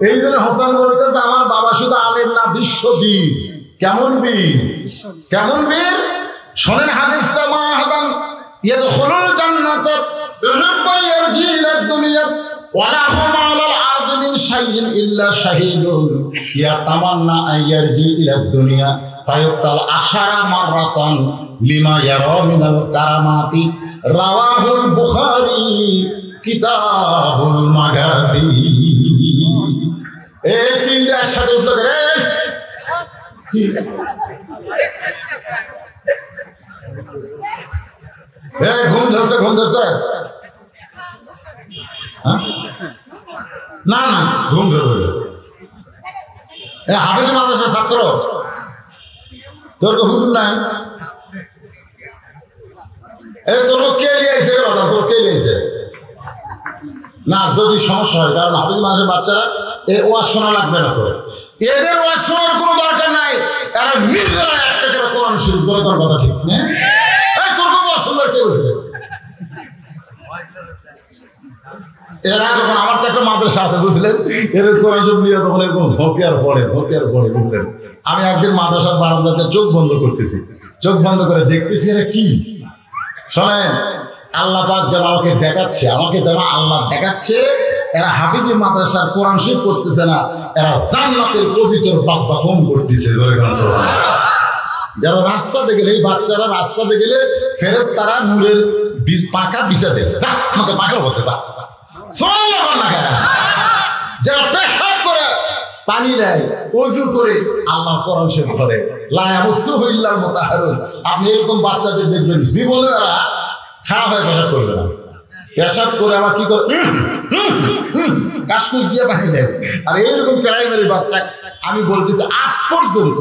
এই জন্য হাসান বলতেছে আমার বাবা শুধু আলেম না, বিশ্ববীর। কেমন বীর? কেমন বীর? শোনেন হাদিসটা, মা হাদান ইয়াদখুলুল জান্নাত ইউহিব্বু ইয়ারজি ইলা দুনিয়া ওয়া লাহুম আলাল আরদি মিন শাইইন ইল্লা শাহীদুন ইয়াতামান্না আন ইয়ারজি ইলা দুনিয়া ফায়ুক্তাল আশারা মাররাতান লিমা ইয়ারা মিনাল কারামাতি। রাওয়াহুল বুখারী কিতাবুল মাগাজি। এই তিনটা একসাথে উঠলো করে কি ঘুম ধরছে, ঘুম ধরছে না না ঘুম ধরবে। হাফেজ মাদ্রাসার ছাত্র, তোর হুজুর নাই, তোর কে লিয়েছে রে বাবা? তোর কে লিয়েছে না? যদি সমস্যা হয়, কারণ হাফেজ মাদ্রাসার বাচ্চারা এ ওয়াজ শোনা লাগবে না, তো এদের ওয়াজ শোনার কোনো দরকার নাই। এরা নিজেরা একটা করে কোরআন শরীফ ধরে করার কথা ঠিক না? এরা যখন আমার তো একটা মাদ্রাসা আছে বুঝলেন, এর কোরআন শরীফ নিয়ে তখন এরকম ঝোঁকের পড়ে বুঝলেন। আমি একদিন মাদ্রাসার বারান্দাতে চোখ বন্ধ করতেছি, চোখ বন্ধ করে দেখতেছি এরা কি। শোনেন, আল্লাহ পাক যেন আমাকে দেখাচ্ছে, আল্লাহ দেখাচ্ছে এরা হাফিজি মাদ্রাসার কোরআন শরীফ পড়তেছে না, এরা জান্নাতের পবিত্র বাগবাগন করতেছে। যারা রাস্তাতে গেলে, এই বাচ্চারা রাস্তাতে গেলে ফেরেশতারা নূরের পাকা বিছা দেয়, যা আমাকে পাখার বলতে যা। যারা পেশাব করে, পানি নেয়, ওযু করে, আল্লাহর কোরআন শরীফ পড়ে, লা ইয়ামুসুহু ইল্লাল মুতাহহারুন। আপনি এরকম বাচ্চাদের দেখবেন জীবনে এরা খারাপ হয়ে পেশাব করবে না। পেশাব করে আবার কি করে কাশকুল দিয়ে পানি নেয়। আর এইরকম প্রাইমারি বাচ্চা আমি বলতেছি আজ পর্যন্ত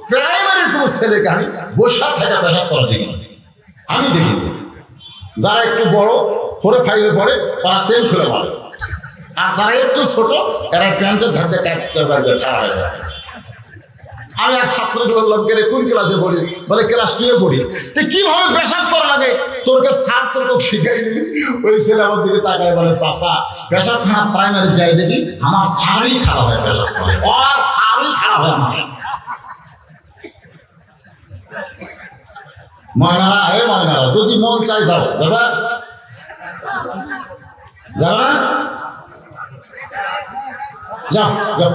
প্রাইমারির কোনো ছেলেকে আমি বসা থেকে পেশাব করা দেখি, আমি দেখি। যারা একটু বড় 4 5 পড়ে তারা সেম খুলে পড়ে, আর যারা একটু ছোট এরা প্যান্টের ধারতে কাটতে পারবে, খারাপ হয়ে যাবে। আমি এক ছাত্রকে বললাম, কে কোন ক্লাসে পড়ি? বলে ক্লাস 2 পড়ি। তো কিভাবে পেশাব করা লাগে তোরকে স্যার তোর শিখাইনি? ওই ছেলে আমার দিকে তাকায় বলে, চাচা পেশাব খারাপ প্রাইমারি যাই দেখি, আমার স্যারই খারাপ হয় পেশাব করে, আর স্যারই খারাপ হয় আমার। ময়নারা, ময়নারা যদি মন চাই যাও, দাদা যাও না, যাও যাও,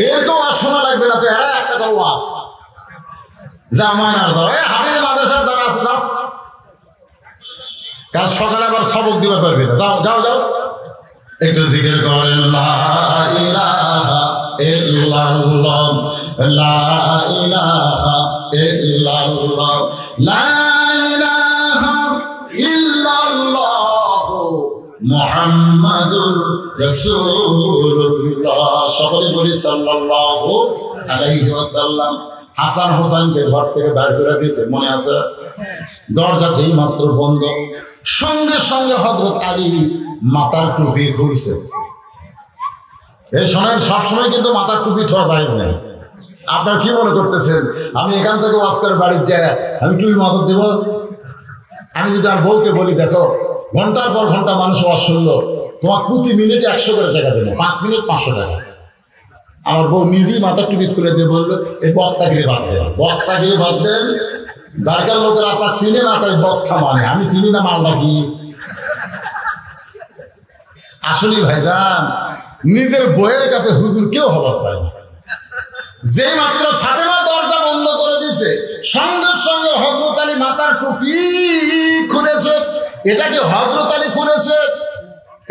এরকম আর শোনা লাগবে না তো। এরা একটা করে ওয়াজ যা ময়নার যাও, হাফিজ মাদ্রাসার যারা আছে যাও, কাল সকালে আবার সবক দিতে পারবে না, যাও যাও যাও, একটু জিকির করেন লা ইলাহা ইল্লাল্লাহ, লা ইলাহা ইল্লাল্লাহ, লা ইলাহা ইল্লাল্লাহ মুহাম্মাদুর রাসূলুল্লাহ। সকলে বলি সাল্লাল্লাহু আলাইহি ওয়াসাল্লাম। হাসান হোসেনকে ঘর থেকে বের করে দিয়েছে, মনে আছে? দরজা যেই মাত্র বন্ধ, সঙ্গে সঙ্গে হযরত আলী মাথার টুপি খুলছে। এই শোনেন, সবসময় কিন্তু মাথার টুপি থোয়া যায় না। আপনার কি মনে করতেছেন আমি এখান থেকে ওয়াজ করে বাড়ির যায় আমি টুপি মাথা দেব? আমি যদি আর বউকে বলি, দেখো ঘন্টার পর ঘন্টা মানুষ ওয়াজ শুনলো, তোমার প্রতি মিনিটে 100 করে টাকা দেবো, 5 মিনিট 500 টাকা। আমার বউ নিজেই মাথার টুপি খুলে দিয়ে বললো, এই বক্তাগিরি বাদ দেন, বক্তাগিরি বাদ দেন। দরকার লোকের আপনার চিনে না, তাই বক্তা মানে। আমি চিনি না মালটা কি। আসলে ভাইজান, নিজের বইয়ের কাছে হুজুর কেউ হওয়া চায় না। যেই মাত্র ফাতেমা দরজা বন্ধ করে দিয়েছে, সঙ্গে সঙ্গে হযরত আলী মাথার টুপি খুলেছে। এটা কি হযরত আলী খুলেছে?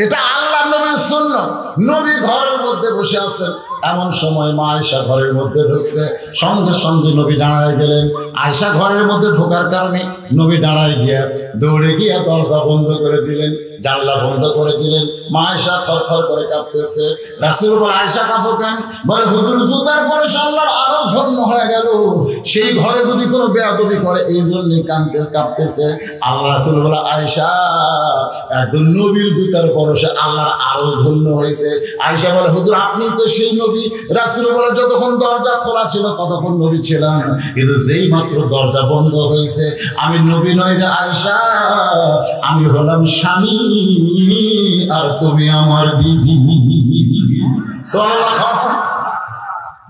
এটা আল্লাহর নবীর সুন্নাত। নবী ঘরের মধ্যে বসে আছেন, এমন সময় মা আয়েশা ঘরের মধ্যে ঢুকছে, সঙ্গে সঙ্গে নবী দাঁড়ায় গেলেন। আয়েশা ঘরের মধ্যে ঢোকার কারণে নবী দাঁড়ায় গিয়া দৌড়ে গিয়া দরজা বন্ধ করে দিলেন, জানলা বন্ধ করে দিলেন। মা আয়েশা থরথর করে কাঁপতেছে। রাসূল বলে, আয়েশা কাঁপো কেন? বলে, হুজুর জুতার পরে আল্লাহর আরো ধন্য হয়ে গেল, সেই ঘরে যদি কোনো বেয়াদবি করে এই জন্যই কাঁপতেছে। আল্লাহ রাসূল বলে, আয়েশা একজন নবীর জুতার পরশে আল্লাহর আরো ধন্য হয়েছে। আয়েশা বলে, হুজুর আপনি তো সেই নবী। রাসূল বলে, যতক্ষণ দরজা খোলা ছিল ততক্ষণ নবী ছিলাম, কিন্তু যেই মাত্র দরজা বন্ধ হয়েছে আমি নবী নই রে আয়েশা, আমি হলাম স্বামী আর তুমি আমার বিবি।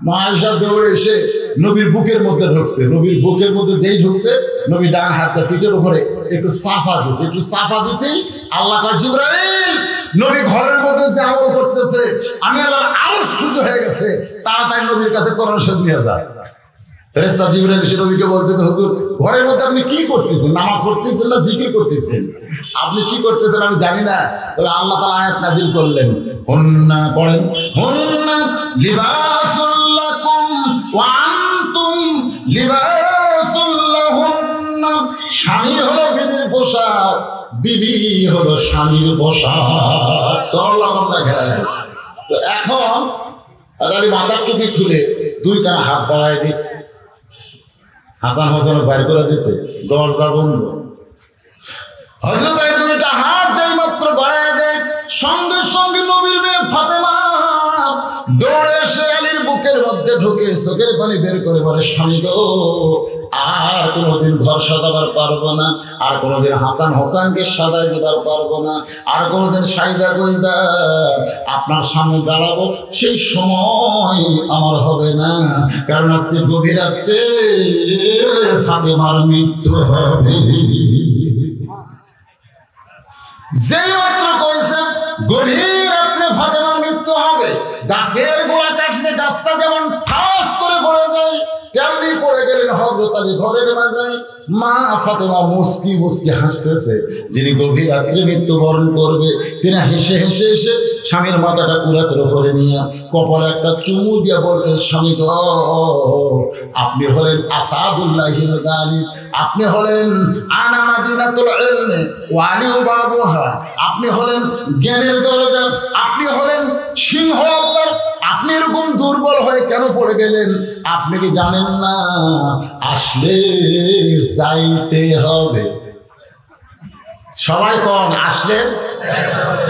মা আয়েশা দৌড়ে এসে নবীর বুকের মধ্যে ঢুকছে, নবীর বুকের মধ্যে যেই ঢুকছে নবী ডান হাতটা পিঠের উপরে একটু সাফা দিছে, একটু সাফা দিতেই আল্লাহ কয় জিবরাইল নবী ঘরের মধ্যে যে আমল করতেছে আমি আল্লাহর আরশ খুশি হয়ে গেছে, তাড়াতাড়ি নবীর কাছে কোরআন শরীফ নিয়ে যায়। ফেরেশতা জিবরাইল এসে নবীকে বলতে, হুজুর ঘরের মধ্যে আপনি কি করতেছেন, নামাজ পড়তেছেন না জিকির করতেছেন, আপনি কি করতেছেন আমি জানি না, তবে আল্লাহ তাআলা আয়াত নাযিল করলেন, হুন্না পড়েন, হুন্না লিবাসুল লাকুম ওয়া আনতুম লিবাসুল লাহুন্না, স্বামী হলো বিবির পোশাক, বিবি হলো স্বামীর পোশাক। সাল্লাল্লাহু আলাইহি। তো এখন আলী মাথার টুপি খুলে দুই কানা হাত বাড়ায় দিচ্ছে, হাসান হোসেন বাইর করে দিছে, দরজা বন্ধ। হযরত আলী দুইটা হাত যেই মাত্র বাড়ায় দেয় সঙ্গে সঙ্গে নবীর মেয়ে ফাতেমা দৌড়ে এসে আলীর বুকের মধ্যে ঢুকে চোখের পানি বের করে বলে, স্বামী গো আর কোনোদিন ঘর সাজাবার পারবো না, আর কোনোদিন হাসান হোসেনকে সাজাই দিবার পারবো না, আর কোনোদিন সাইজা গইজা আপনার সামনে দাঁড়াবো সেই সময় আমার হবে না, কারণ আজকে গভীর রাত্রে ফাতেমার মৃত্যু হবে। যেই মাত্র কইছে গভীর রাত্রে ফাতেমার মৃত্যু হবে, গাছের গোড়া কাটলে গাছটা যেমন ঠাস করে পড়ে যায় তেমনি পড়ে গেলেন হযরত আলী ঘরের মাঝে। মা ফাতেমা মুস্কি মুস্কি হাসতেছে, যিনি গভীর রাত্রে মৃত্যুবরণ করবে তিনি হেসে হেসে এসে স্বামীর মাথাটা পুরা করে পরে নিয়ে কপালে একটা চুমু দিয়ে বললেন, স্বামী গো আপনি হলেন আসাদুল্লাহিল গালিব, আপনি হলেন আনা মাদিনাতুল ইলমি ওয়া আলী বাবুহা, আপনি হলেন জ্ঞানের দরজা, আপনি হলেন সিংহ আল্লাহর, আপনি এরকম দুর্বল হয়ে কেন পড়ে গেলেন? আপনি কি জানেন না আসলে যাইতে হবে? সবাই কোন আসলে?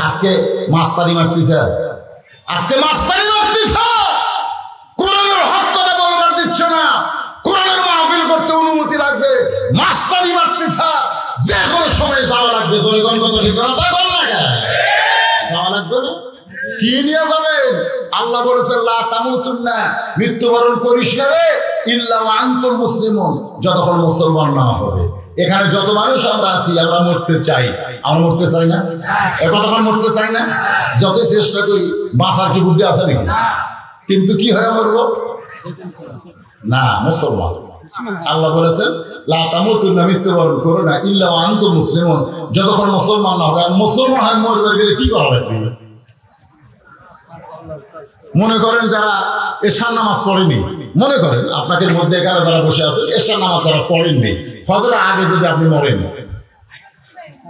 আজকে মাস্তানি মারতেছে, আজকে মাস্তানি মারতেছে, কোরআনের হক কথা বলবার দিচ্ছে না, কোরআনের মাহফিল করতে অনুমতি লাগবে, মাস্তানি মারতেছে, যে কোনো সময় যাওয়া লাগবে। জনগণ কত ঠিক কথা বল না, কেন যাওয়া লাগবে না? কি নিয়ে যাবেন? আল্লাহ বলেছেন লা তামুতুন্না, মৃত্যুবরণ করিস না রে ইল্লা ওয়া আনতুম মুসলিমুন, যতক্ষণ মুসলমান না হবে। এখানে যত মানুষ আমরা আছি আমরা মরতে চাই, আমরা মরতে চাই না? কতক্ষণ মরতে চাই না? যত চেষ্টা করি বাঁচার কি বুদ্ধি আছে নাকি? কিন্তু কি হয়ে মরবো না? মুসলমান। আল্লাহ বলেছেন লা তামুতুন্না, মৃত্যুবরণ করো না ইল্লা ওয়া আনতুম মুসলিমুন, যতক্ষণ মুসলমান না হবে। আর মুসলমান হয় মরবে গেলে কি করা লাগবে? মনে করেন যারা এশার নামাজ পড়েনি, মনে করেন আপনাদের মধ্যে এখানে যারা বসে আছে এশার নামাজ যারা পড়েননি, ফজরের আগে যদি আপনি মরেন,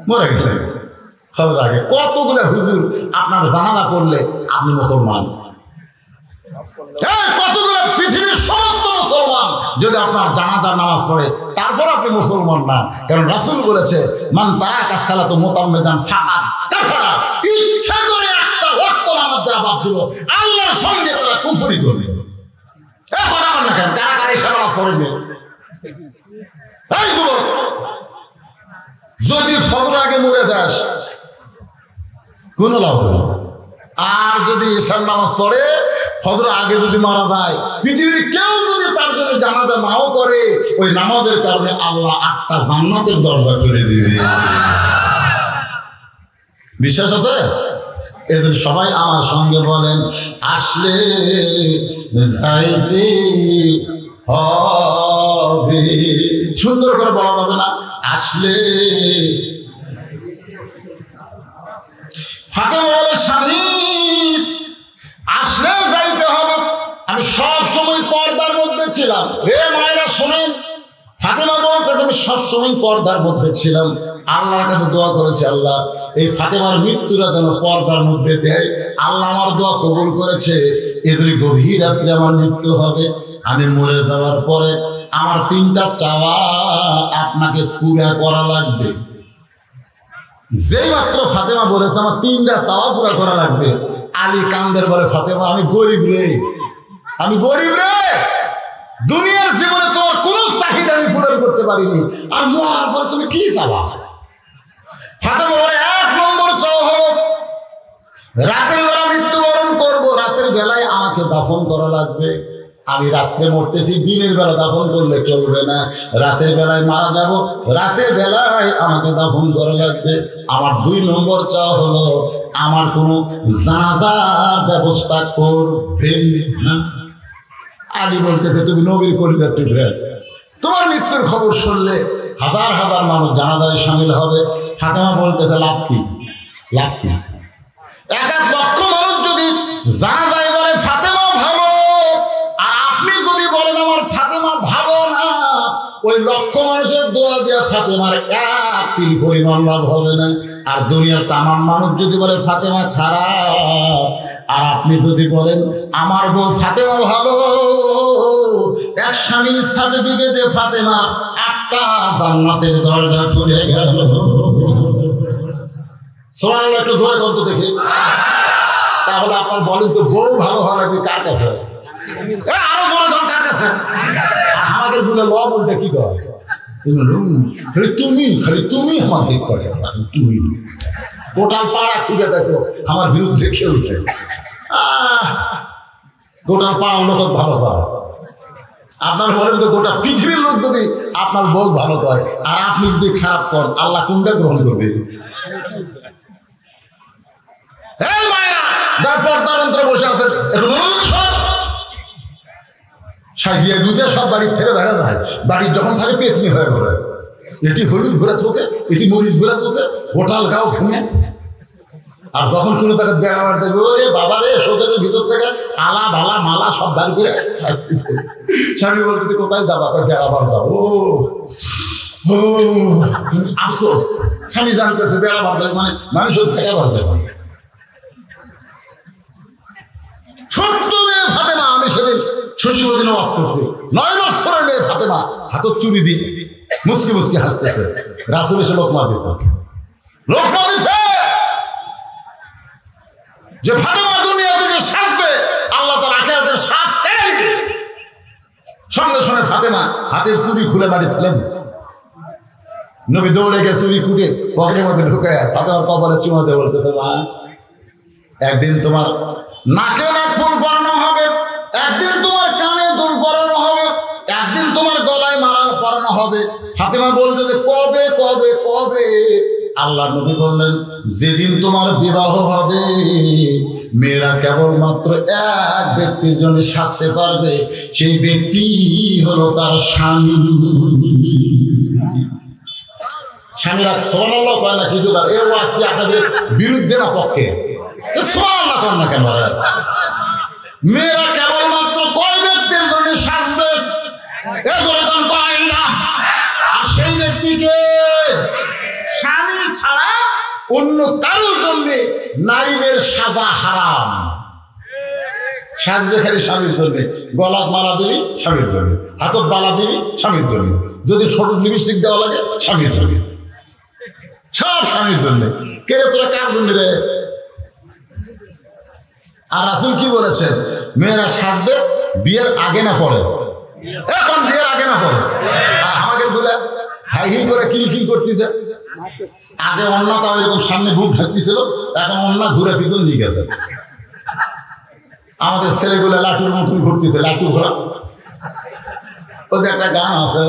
মরে গেলেন ফজরের আগে, কতগুলো হুজুর আপনার জানাজা করলে আপনি মুসলমান। কতগুলো পৃথিবীর সমস্ত মুসলমান যদি আপনার জানাজার নামাজ পড়ে তারপর আপনি মুসলমান না, কারণ রাসূল বলেছে মান তারাকা সালাতু মুতাম্মিদান ফাকাদ কাফারা, ইচ্ছা করে একটা ওয়াক্ত নামাজ যারা বাদ দিল আল্লাহর সঙ্গে তারা কুফরি করবে। এখন আমার না কেন কারা কারা এশার নামাজ পড়েনি? এই যুবক, যদি ফজর আগে মরে যাস কোনো লাভ হবে না, আর যদি এশার নামাজ পড়ে ফজর আগে যদি মারা যায়, পৃথিবীর কেউ যদি তার জন্য জানাজা নাও করে, ওই নামাজের কারণে আল্লাহ 8টা জান্নাতের দরজা খুলে দিবে। বিশ্বাস আছে? এদের সবাই আমার সঙ্গে বলেন আসলে যাইতে হবে। সুন্দর করে বলা যাবে না? আসলে। ফাতেমা বলে স্বামী আসলে যাইতে হবে। আমি সব সময় পর্দার মধ্যে ছিলাম। রে মায়েরা শোনেন, ফাতেমা বলতে আমি সবসময় পর্দার মধ্যে ছিলাম, আল্লাহর কাছে দোয়া করেছি আল্লাহ এই ফাতেমার মৃত্যুরা যেন পর্দার মধ্যে দেয়। আল্লাহ আমার দোয়া কবুল করেছে। এদের গভীর রাত্রে আমার মৃত্যু হবে, আমি মরে যাওয়ার পরে আমার 3টা চাওয়া আপনাকে পুরা করা লাগবে। যেই মাত্র ফাতেমা বলেছে আমার 3টা চাওয়া পুরা করা লাগবে, আলী কান্দের বলে ফাতেমা আমি গরিব রে, আমি গরিব রে, দুনিয়ার জীবনে তোমার কোন চাহিদা আমি পূরণ করতে পারিনি, আর মরার পরে তুমি কি চাওয়া? ফাতেমা বলে 1 নম্বর চাওয়া হলো রাতের বেলা মৃত্যুবরণ করব, রাতের বেলায় আমাকে দাফন করা লাগবে। আমি রাত্রে মরতেছি, দিনের বেলা দাফন করলে চলবে না। রাতের বেলায় মারা যাব, রাতের বেলায় আমাকে দাফন করা লাগবে। আমার 2 নম্বর চাওয়া হলো আমার কোনো জানাজার ব্যবস্থা করবেন না। আলী বলতেছে তুমি নবীর কলিজার টুকরা, তোমার মৃত্যুর খবর শুনলে হাজার হাজার মানুষ জানাজায় সামিল হবে। ফাতেমা বলতেছে লাভ কি, লাভ কি? 1 লক্ষ মানুষ যদি জানাজায় বলে ফাতেমা ভালো, আর আপনি যদি বলেন আমার ফাতেমা ভালো না, ওই লক্ষ মানুষের দোয়া দিয়ে ফাতেমার 1 তিল পরিমাণ লাভ হবে না। আর দুনিয়ার তামাম মানুষ যদি বলে ফাতেমা খারাপ, আর আপনি যদি বলেন আমার বউ ফাতেমা ভালো, এক স্বামীর সার্টিফিকেটে ফাতেমা 8টা জান্নাতের দরজা খুলে গেল। সুবহানাল্লাহ, একটু ধরে কত দেখে। তাহলে আপনার বলেন তো বউ ভালো হওয়া লাগবে কার কাছে? আরো বড় ধর কার কাছে? আর আমাদের বলে ল বলতে কি করে, খালি তুমি আমার দিক করে, তুমি গোটাল পাড়া খুঁজে দেখো আমার বিরুদ্ধে খেলছে। গোটাল পাড়া লোক ভালো পায়। আপনার বলেন তো গোটা পৃথিবীর লোক যদি আপনার বউ ভালো পায় আর আপনি যদি খারাপ করেন, আল্লাহ কোনটা গ্রহণ করবে? যার পর্দার অন্তরে বসে আছেন একটু সাজিয়ে গুজে সব বাড়ির থেকে বেড়া যায়। বাড়ির যখন থাকে পেতনি হয়ে ঘরে, এটি হলুদ ঘুরে তোছে, এটি মরিচ ঘুরে তোছে, গোটাল গাও খেয়ে। আর যখন কোনো জায়গায় বেড়াবার দেখবে ওরে বাবা রে, শোকের ভিতর থেকে আলা বালা মালা সব বাড়ি করে আসতেছে। স্বামী বলতে কোথায় যাবা? বেড়াবার যাবো। ও আফসোস, স্বামী জানতেছে বেড়াবার যাবে মানে মানুষের ফেরাবার যাবে। ছোট্ট মেয়ে ফাতেমা, আমি সেদিন শশীবতী নামাজ করছি, 9 বছরের মেয়ে ফাতেমা হাতত চুরি দিয়ে মুসকি মুসকি হাসতেছে। রাসূল এসে লোকমা দিয়েছে, লোকমা দিয়েছে যে ফাতেমা দুনিয়া থেকে শাসবে, আল্লাহ তার আখিরাতের শ্বাস কেড়ে নিবে। সঙ্গে সঙ্গে ফাতেমা হাতের চুরি খুলে মাটি ফেলে দিচ্ছে। নবী দৌড়ে গিয়ে চুরি খুঁটে পকেটের মধ্যে ঢুকে ফাতেমার কপালে চুমা দিয়ে বলতেছে, মা একদিন তোমার নাকে নাক ফুল পরানো হবে, একদিন তোমার কানে দুল পরানো হবে, একদিন তোমার গলায় মালা পরানো হবে। ফাতেমা বলতে যে কবে কবে কবে? আল্লাহ নবী বললেন যেদিন তোমার বিবাহ হবে, মেয়েরা কেবলমাত্র 1 ব্যক্তির জন্য সাজতে পারবে, সেই ব্যক্তি হলো তার স্বামী। স্বামীরা সুবহানাল্লাহ কয় না কিছু, এ ওয়াজ কি আপনাদের বিরুদ্ধে না পক্ষে? সুবহানাল্লাহ কর না কেন? মেয়েরা কেবলমাত্র কয় ব্যক্তির জন্য সাজবে? কয় না। আর সেই ব্যক্তিকে স্বামী ছাড়া অন্য কারোর জন্য নারীদের সাজা হারাম। সাজবে খালি স্বামীর জন্য, গলাত মালা দিবি স্বামীর জন্য, হাতত বালা দিবি স্বামীর জন্য, যদি ছোট লিপস্টিক দেওয়া লাগে স্বামীর জন্য, সব স্বামীর জন্য। কে রে তোরা কার জন্য রে? আর রাসূল কি বলেছেন? মেয়েরা সাজবে বিয়ের আগে না পরে? এখন বিয়ের আগে না পরে? আর আমাকে বলে হাই হিল করে কিল কিল করতেছে। আগে অন্যা তাও এরকম সামনে বুক ঢাকতেছিল, এখন অন্যা ঘুরে পিছন নিয়ে গেছে। আমাদের ছেলেগুলো লাটুর মতন ঘুরতেছে, লাটু ঘোরা। ওদের একটা গান আছে,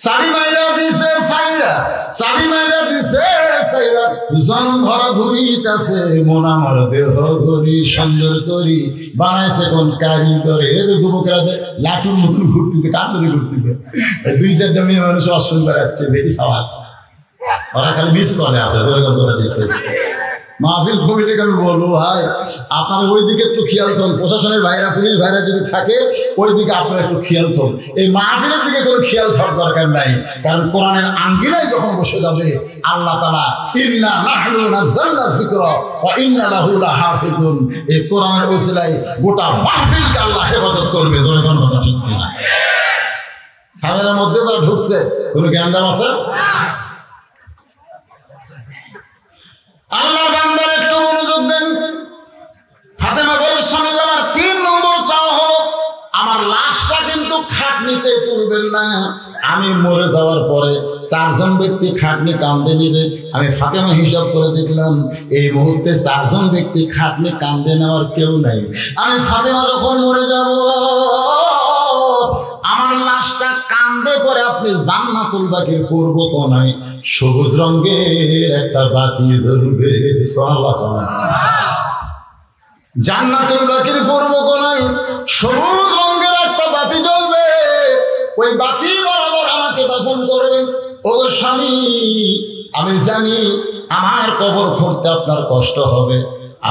সাবি মাইরা দিছে সাইরা, সাবি মাইরা দিছে সাইরা, জনম ভরা ঘুরিতেছে মন আমার দেহ ঘুরি, সুন্দর করি বানাইছে কোন কারিগরে। এদের যুবকেরা লাটুর মতন ঘুরতেছে, কার ধরে ঘুরতেছে। 2-4টা মেয়ে মানুষ অশ্বিন বেড়াচ্ছে, বেটি সাওয়ার, ওরা খালি মিস করে আছে। মাহফিল কমিটিকে আমি বলবো, ভাই আপনারা ওই দিকে একটু খেয়াল থাকুন। প্রশাসনের ভাইরা, পুলিশ ভাইরা যদি থাকে ওই দিকে আপনারা একটু খেয়াল থাকুন। এই মাহফিলের দিকে কোনো খেয়াল থাকার দরকার নাই, কারণ কোরআনের আঙ্গিনায় যখন বসে যাবে আল্লাহ তাআলা ইন্না নাহনু নাযালনা যিকরা ওয়া ইন্না লাহু লাহাফিজুন, এই কোরআনের ওসিলায় গোটা মাহফিলকে আল্লাহ হেফাজত করবে। সামের মধ্যে যারা ঢুকছে কোনো জ্ঞানদাম আছে? আল্লাহর বান্দার একটু মনোযোগ দেন। ফাতেমা বলে স্বামী আমার 3 নম্বর চাওয়া হলো আমার লাশটা কিন্তু খাট খাটনিতে তুলবেন না। আমি মরে যাওয়ার পরে 4 জন ব্যক্তি খাটনি কান্দে নিবে। আমি ফাতেমা হিসাব করে দেখলাম এই মুহূর্তে 4 জন ব্যক্তি খাটনি কান্দে নেওয়ার কেউ নাই। আমি ফাতেমা যখন মরে যাব, আমার লাশটা কান্দে করে আপনি জান্নাতুল বাকির পূর্ব কোণায় সবুজ রঙের একটা বাতি জ্বলবে। সুবহানাল্লাহ। জান্নাতুল বাকির পূর্ব কোণায় সবুজ রঙের একটা বাতি জ্বলবে। ওই বাতি বরাবর আমাকে দাফন করবেন। ও স্বামী, আমি জানি আমার কবর খুঁড়তে আপনার কষ্ট হবে।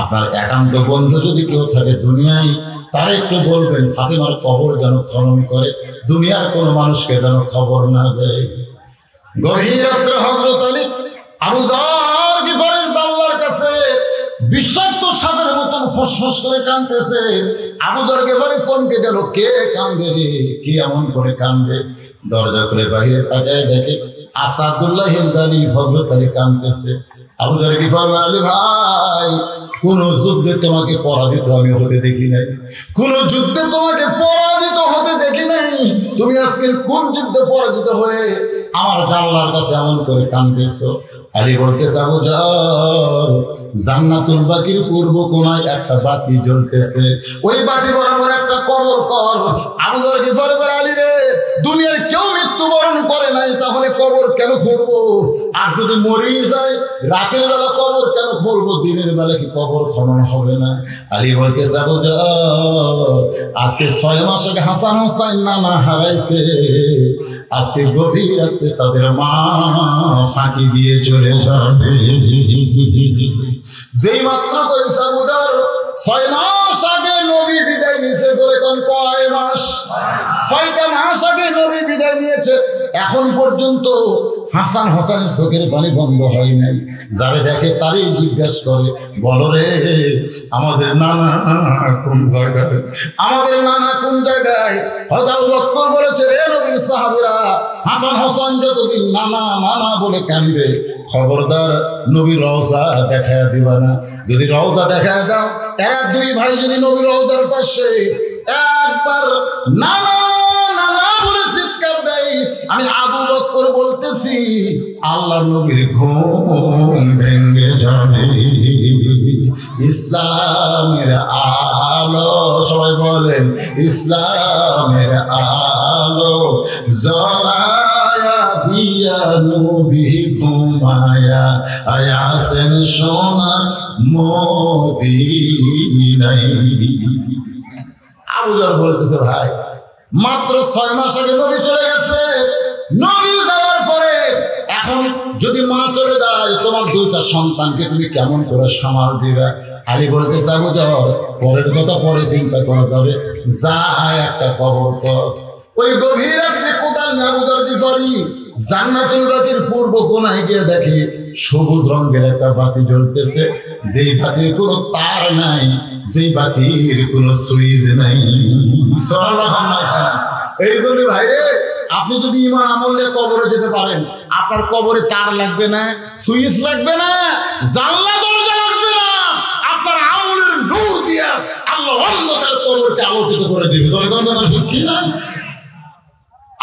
আপনার একান্ত বন্ধু যদি কেউ থাকে দুনিয়ায়, তারা একটু বলবেন ফাতেমার কবর যেন খনন করে, দুনিয়ার কোনো মানুষকে যেন খবর না দেয়। গভীর রাত্রে হযরত আলী আবু যর গিফারির জানলার কাছে বিষাক্ত সাপের মতন ফসফস করে কাঁদতেছে। আবু যর গিফারি চমকে গেল, কে কান্দে রে, কি এমন করে কান্দে? দরজা খুলে বাইরে তাকায় দেখে আসাদুল্লাহ হিলদারি হযরত আলী কাঁদতেছে। আবু যর গিফারি, আলী ভাই, কোন যুদ্ধে তোমাকে পরাজিত আমি হতে দেখি নাই, কোন যুদ্ধে তোমাকে পরাজিত হতে দেখি নাই। তুমি আজকে কোন যুদ্ধে পরাজিত হয়ে আমার জানলার কাছে এমন করে কাঁদতেছো? আলী বলতেছে, আবু যর, জান্নাতুল বাকির পূর্ব কোণায় একটা বাতি জ্বলতেছে, ওই বাতি বরাবর একটা কবর কর। আবু যর গিফারি বলে, আলী রে, দুনিয়ার কেউ মৃত্যুবরণ করে নাই, তাহলে কবর কেন খুঁড়বো? আর যদি মরেই যায়, রাতের বেলা কবর কেন খুঁড়বো? দিনের বেলা কি কবর খনন হবে না? আলী বলতেছে, আবু যর, আজকে 6 মাস আগে হাসান হোসাইন নানা হারাইছে, আজকে গভীর রাতে তাদের মা ফাঁকি দিয়ে চলে যাবে। যেই মাত্র কইছে আবু যর 6 মাস আগে নবী বিদায় নিয়েছে, ধরে কোন কয় মাস? 6টা মাস আগে নবী বিদায় নিয়েছে। এখন পর্যন্ত হাসান হোসেনের চোখের পানি বন্ধ হয় নাই। যারে দেখে তারই জিজ্ঞাসা করে, বলো রে, আমাদের নানা কোন জায়গায়? আমাদের নানা কোন জায়গায়? হযরত আবু বকর বলেছে, রে নবীর সাহাবীরা, হাসান হোসেন যতদিন নানা নানা বলে কাঁদবে, খবরদার নবীর রওজা দেখায় দিবা না। যদি রওজা দেখায় দাও, এরা 2 ভাই যদি নবীর রওজার পাশে একবার নানা নানা বলে চিৎকার দেয়, আমি আবু বকর বলতেছি আল্লাহ নবীর ঘুম ভেঙে যাবে। ইসলামের আলো, সবাই বলেন, ইসলামের আলো জ্বলায়া দিয়া নবী ঘুমায়া আয়াসেন সোনার মদিনায়। আবু যর বলতেছে, ভাই, মাত্র 6 মাস আগে নবী চলে গেছে। নবী যাওয়ার পরে এখন যদি মা চলে যায়, তোমার 2টা সন্তানকে তুমি কেমন করে সামাল দিবে? আলী বলতেছে, আবু যর, পরের কথা পরে চিন্তা করা যাবে, যা একটা কবর কর। ওই গভীর রাত্রে কোদাল নিয়ে আবু যর গিফারি জান্নাতুল বাকির পূর্ব কোণায় গিয়ে দেখে সবুজ রঙের একটা বাতি জ্বলতেছে, যেই বাতির কোনো তার নাই, যেই বাতির কোনো সুইচ নাই। এই জন্য ভাইরে, আপনি যদি ঈমান আমল নিয়ে কবরে যেতে পারেন, আপনার কবরে তার লাগবে না, সুইচ লাগবে না, জানলা দরজা লাগবে না, আপনার আমলের নূর দিয়া আল্লাহ অন্ধকার কবরকে আলোকিত করে দিবে। ঠিক না?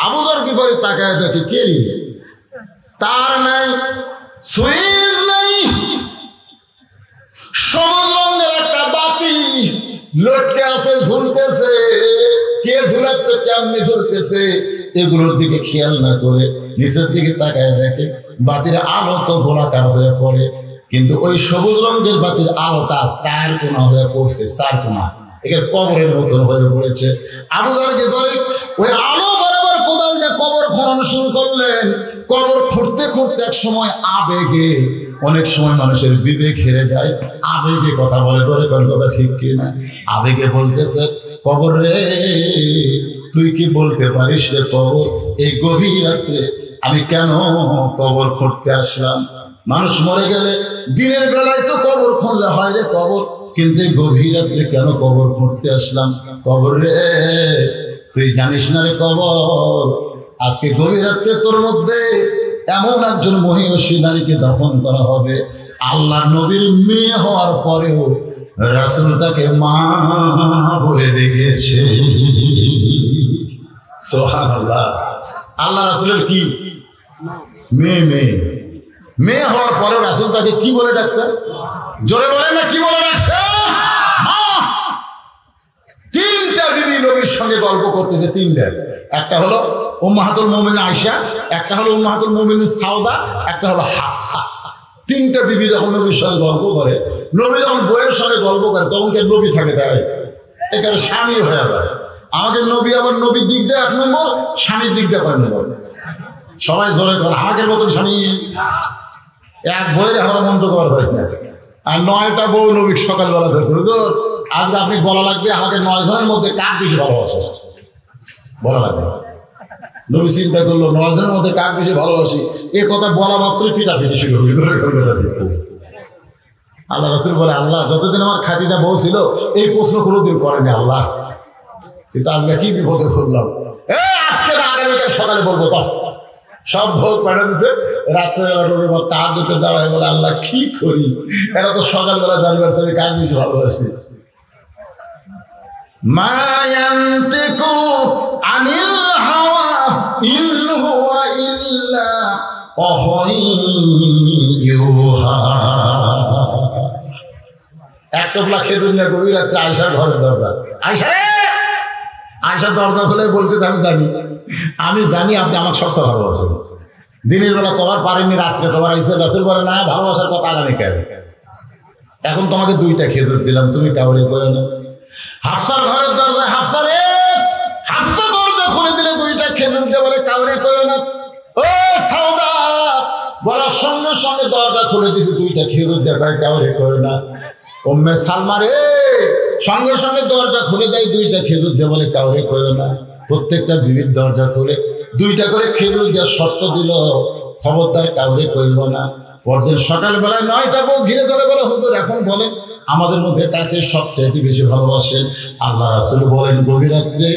আবু যর গিফারি তাকায় দেখে, কে রে, তার নাই, সুইচ নাই, সবুজ রঙের একটা বাতি লটকে আছে, ঝুলতেছে। কে ঝুলাচ্ছে, কেমনি ঝুলতেছে, এগুলোর দিকে খেয়াল না করে নিচের দিকে তাকায় দেখে বাতির আলো তো গোলাকার হয়ে পড়ে, কিন্তু ওই সবুজ রঙের বাতির আলোটা 4 কোণা হয়ে পড়ছে, 4 কোণা, এর কবরের মতন হয়ে পড়েছে। আবু যর গিফারি ওই আলো বরাবর কোদাল দিয়ে কবর খনন শুরু করলেন। কবর খুঁড়তে খুঁড়তে এক সময় আবেগে, অনেক সময় মানুষের বিবেক হেরে যায়, আবেগে কথা বলে, ধরে কোন কথা ঠিক কিনা? আবেগে বলতেছে, কবর রে, তুই কি বলতে পারিস রে কবর, এই গভীর রাত্রে আমি কেন কবর খুঁড়তে আসলাম? মানুষ মরে গেলে দিনের বেলায় তো কবর খুঁড়লে হয় রে কবর, কিন্তু এই গভীর রাত্রে কেন কবর খুঁড়তে আসলাম? কবর রে, তুই জানিস না রে কবর, আজকে গভীর রাত্রে তোর মধ্যে এমন একজন মহিষী নারীকে দাফন করা হবে, আল্লাহ নবীর মেয়ে হওয়ার পরেও রাসূল তাকে মা বলে ডেকেছে। সুবহানাল্লাহ। আল্লাহ রাসূলের কি মেয়ে হওয়ার পরে রাসূল তাকে কি বলে ডাকছে? জোরে বলেন না, কি বলে ডাকছে? তিনটা বিবি নবীর সঙ্গে গল্প করতেছে, তিনটা। একটা হলো উম্মাহাতুল মুমিনিন আয়েশা, একটা হলো উম্মাহাতুল মুমিনিন সাউদা, একটা হলো হাফসা। তিনটা বিবি যখন নবীর সঙ্গে গল্প করে, নবী যখন বইয়ের সঙ্গে গল্প করে, তখন কে নবী থাকে তাই এখানে স্বামী হয়ে যায়। আমাদের নবী আবার নবীর দিক দিয়ে 1 নম্বর, স্বামীর দিক দিয়ে 5 নম্বর। সবাই জোরে করে আমাদের মতন স্বামী এক বইয়ের আমরা মন্ত্র করার পারি না। আর 9টা বউ নবী সকালবেলা ধরছে, হুজুর আজকে আপনি বলা লাগবে আমাকে 9 জনের মধ্যে কাক বেশি ভালোবাসে, বলা লাগবে। নবী চিন্তা করলো 9 জনের মধ্যে কাক বেশি ভালোবাসি, এ কথা বলা মাত্রই পিটাপিটি শুরু হয়ে ধরে করবে। আল্লাহ রাসূল বলে, আল্লাহ যতদিন আমার খাদিজা বউ ছিল এই প্রশ্ন কোনোদিন করেনি আল্লাহ, কিন্তু আজকে কি বিপদে পড়লাম। আজকে না, আগামীকাল সকালে বলবো। তো সব ভোগ পাঠা দিচ্ছে, রাত্রেবেলা রবিবার তাহাজ্জুদে দাঁড়ায় বলে, আল্লাহ কি করি, এরা তো সকালবেলা জানবে তবে কাক বেশি ভালোবাসি। মা ইয়ানতিকু আনিল হাওয়া ইন হুয়া ইল্লা ওয়াহয়ুহা। এক টোপলা খেজুর নিয়ে গভীর রাত্রে আয়েশার ঘরের দরজা, আয়েশা রে, আয়েশার দরজা খুলে বলতে আমি জানি আপনি আমার সবচেয়ে ভালোবাসেন। দিনের বেলা কবার পারেননি, রাত্রে কবার আইসেন। রাসূল বলে, না, ভালোবাসার কথা আগামীকাল। এখন তোমাকে 2টা খেজুর দিলাম, তুমি কাউরে কয়ো না। হাফসার ঘরের দরজা, হাফসা রে, হাফসা দরজা খুলে দিলে 2টা খেজুর দিয়ে বলে, কাউরে কয়ো না। ও সাউদা বলার সঙ্গে সঙ্গে দরজা খুলে দিয়েছে, 2টা খেজুর দিয়ে কাউরে কয়ো না। উম্মে সালমা রে, সঙ্গে সঙ্গে দরজা খুলে দেয়, 2টা খেজুর দিয়ে বলে, কাউরে কয়ো না। প্রত্যেকটা বিবির দরজা খুলে 2টা করে খেজুর দিয়ে শর্ত দিল, খবরদার কাউরে কইব না। পরদিন সকালবেলায় 9টা বউ ঘিরে ধরে বলে, হুজুর এখন বলেন আমাদের মধ্যে কাকে সবচেয়ে বেশি ভালোবাসেন? আল্লাহ রাসূল বলেন, গভীর রাত্রে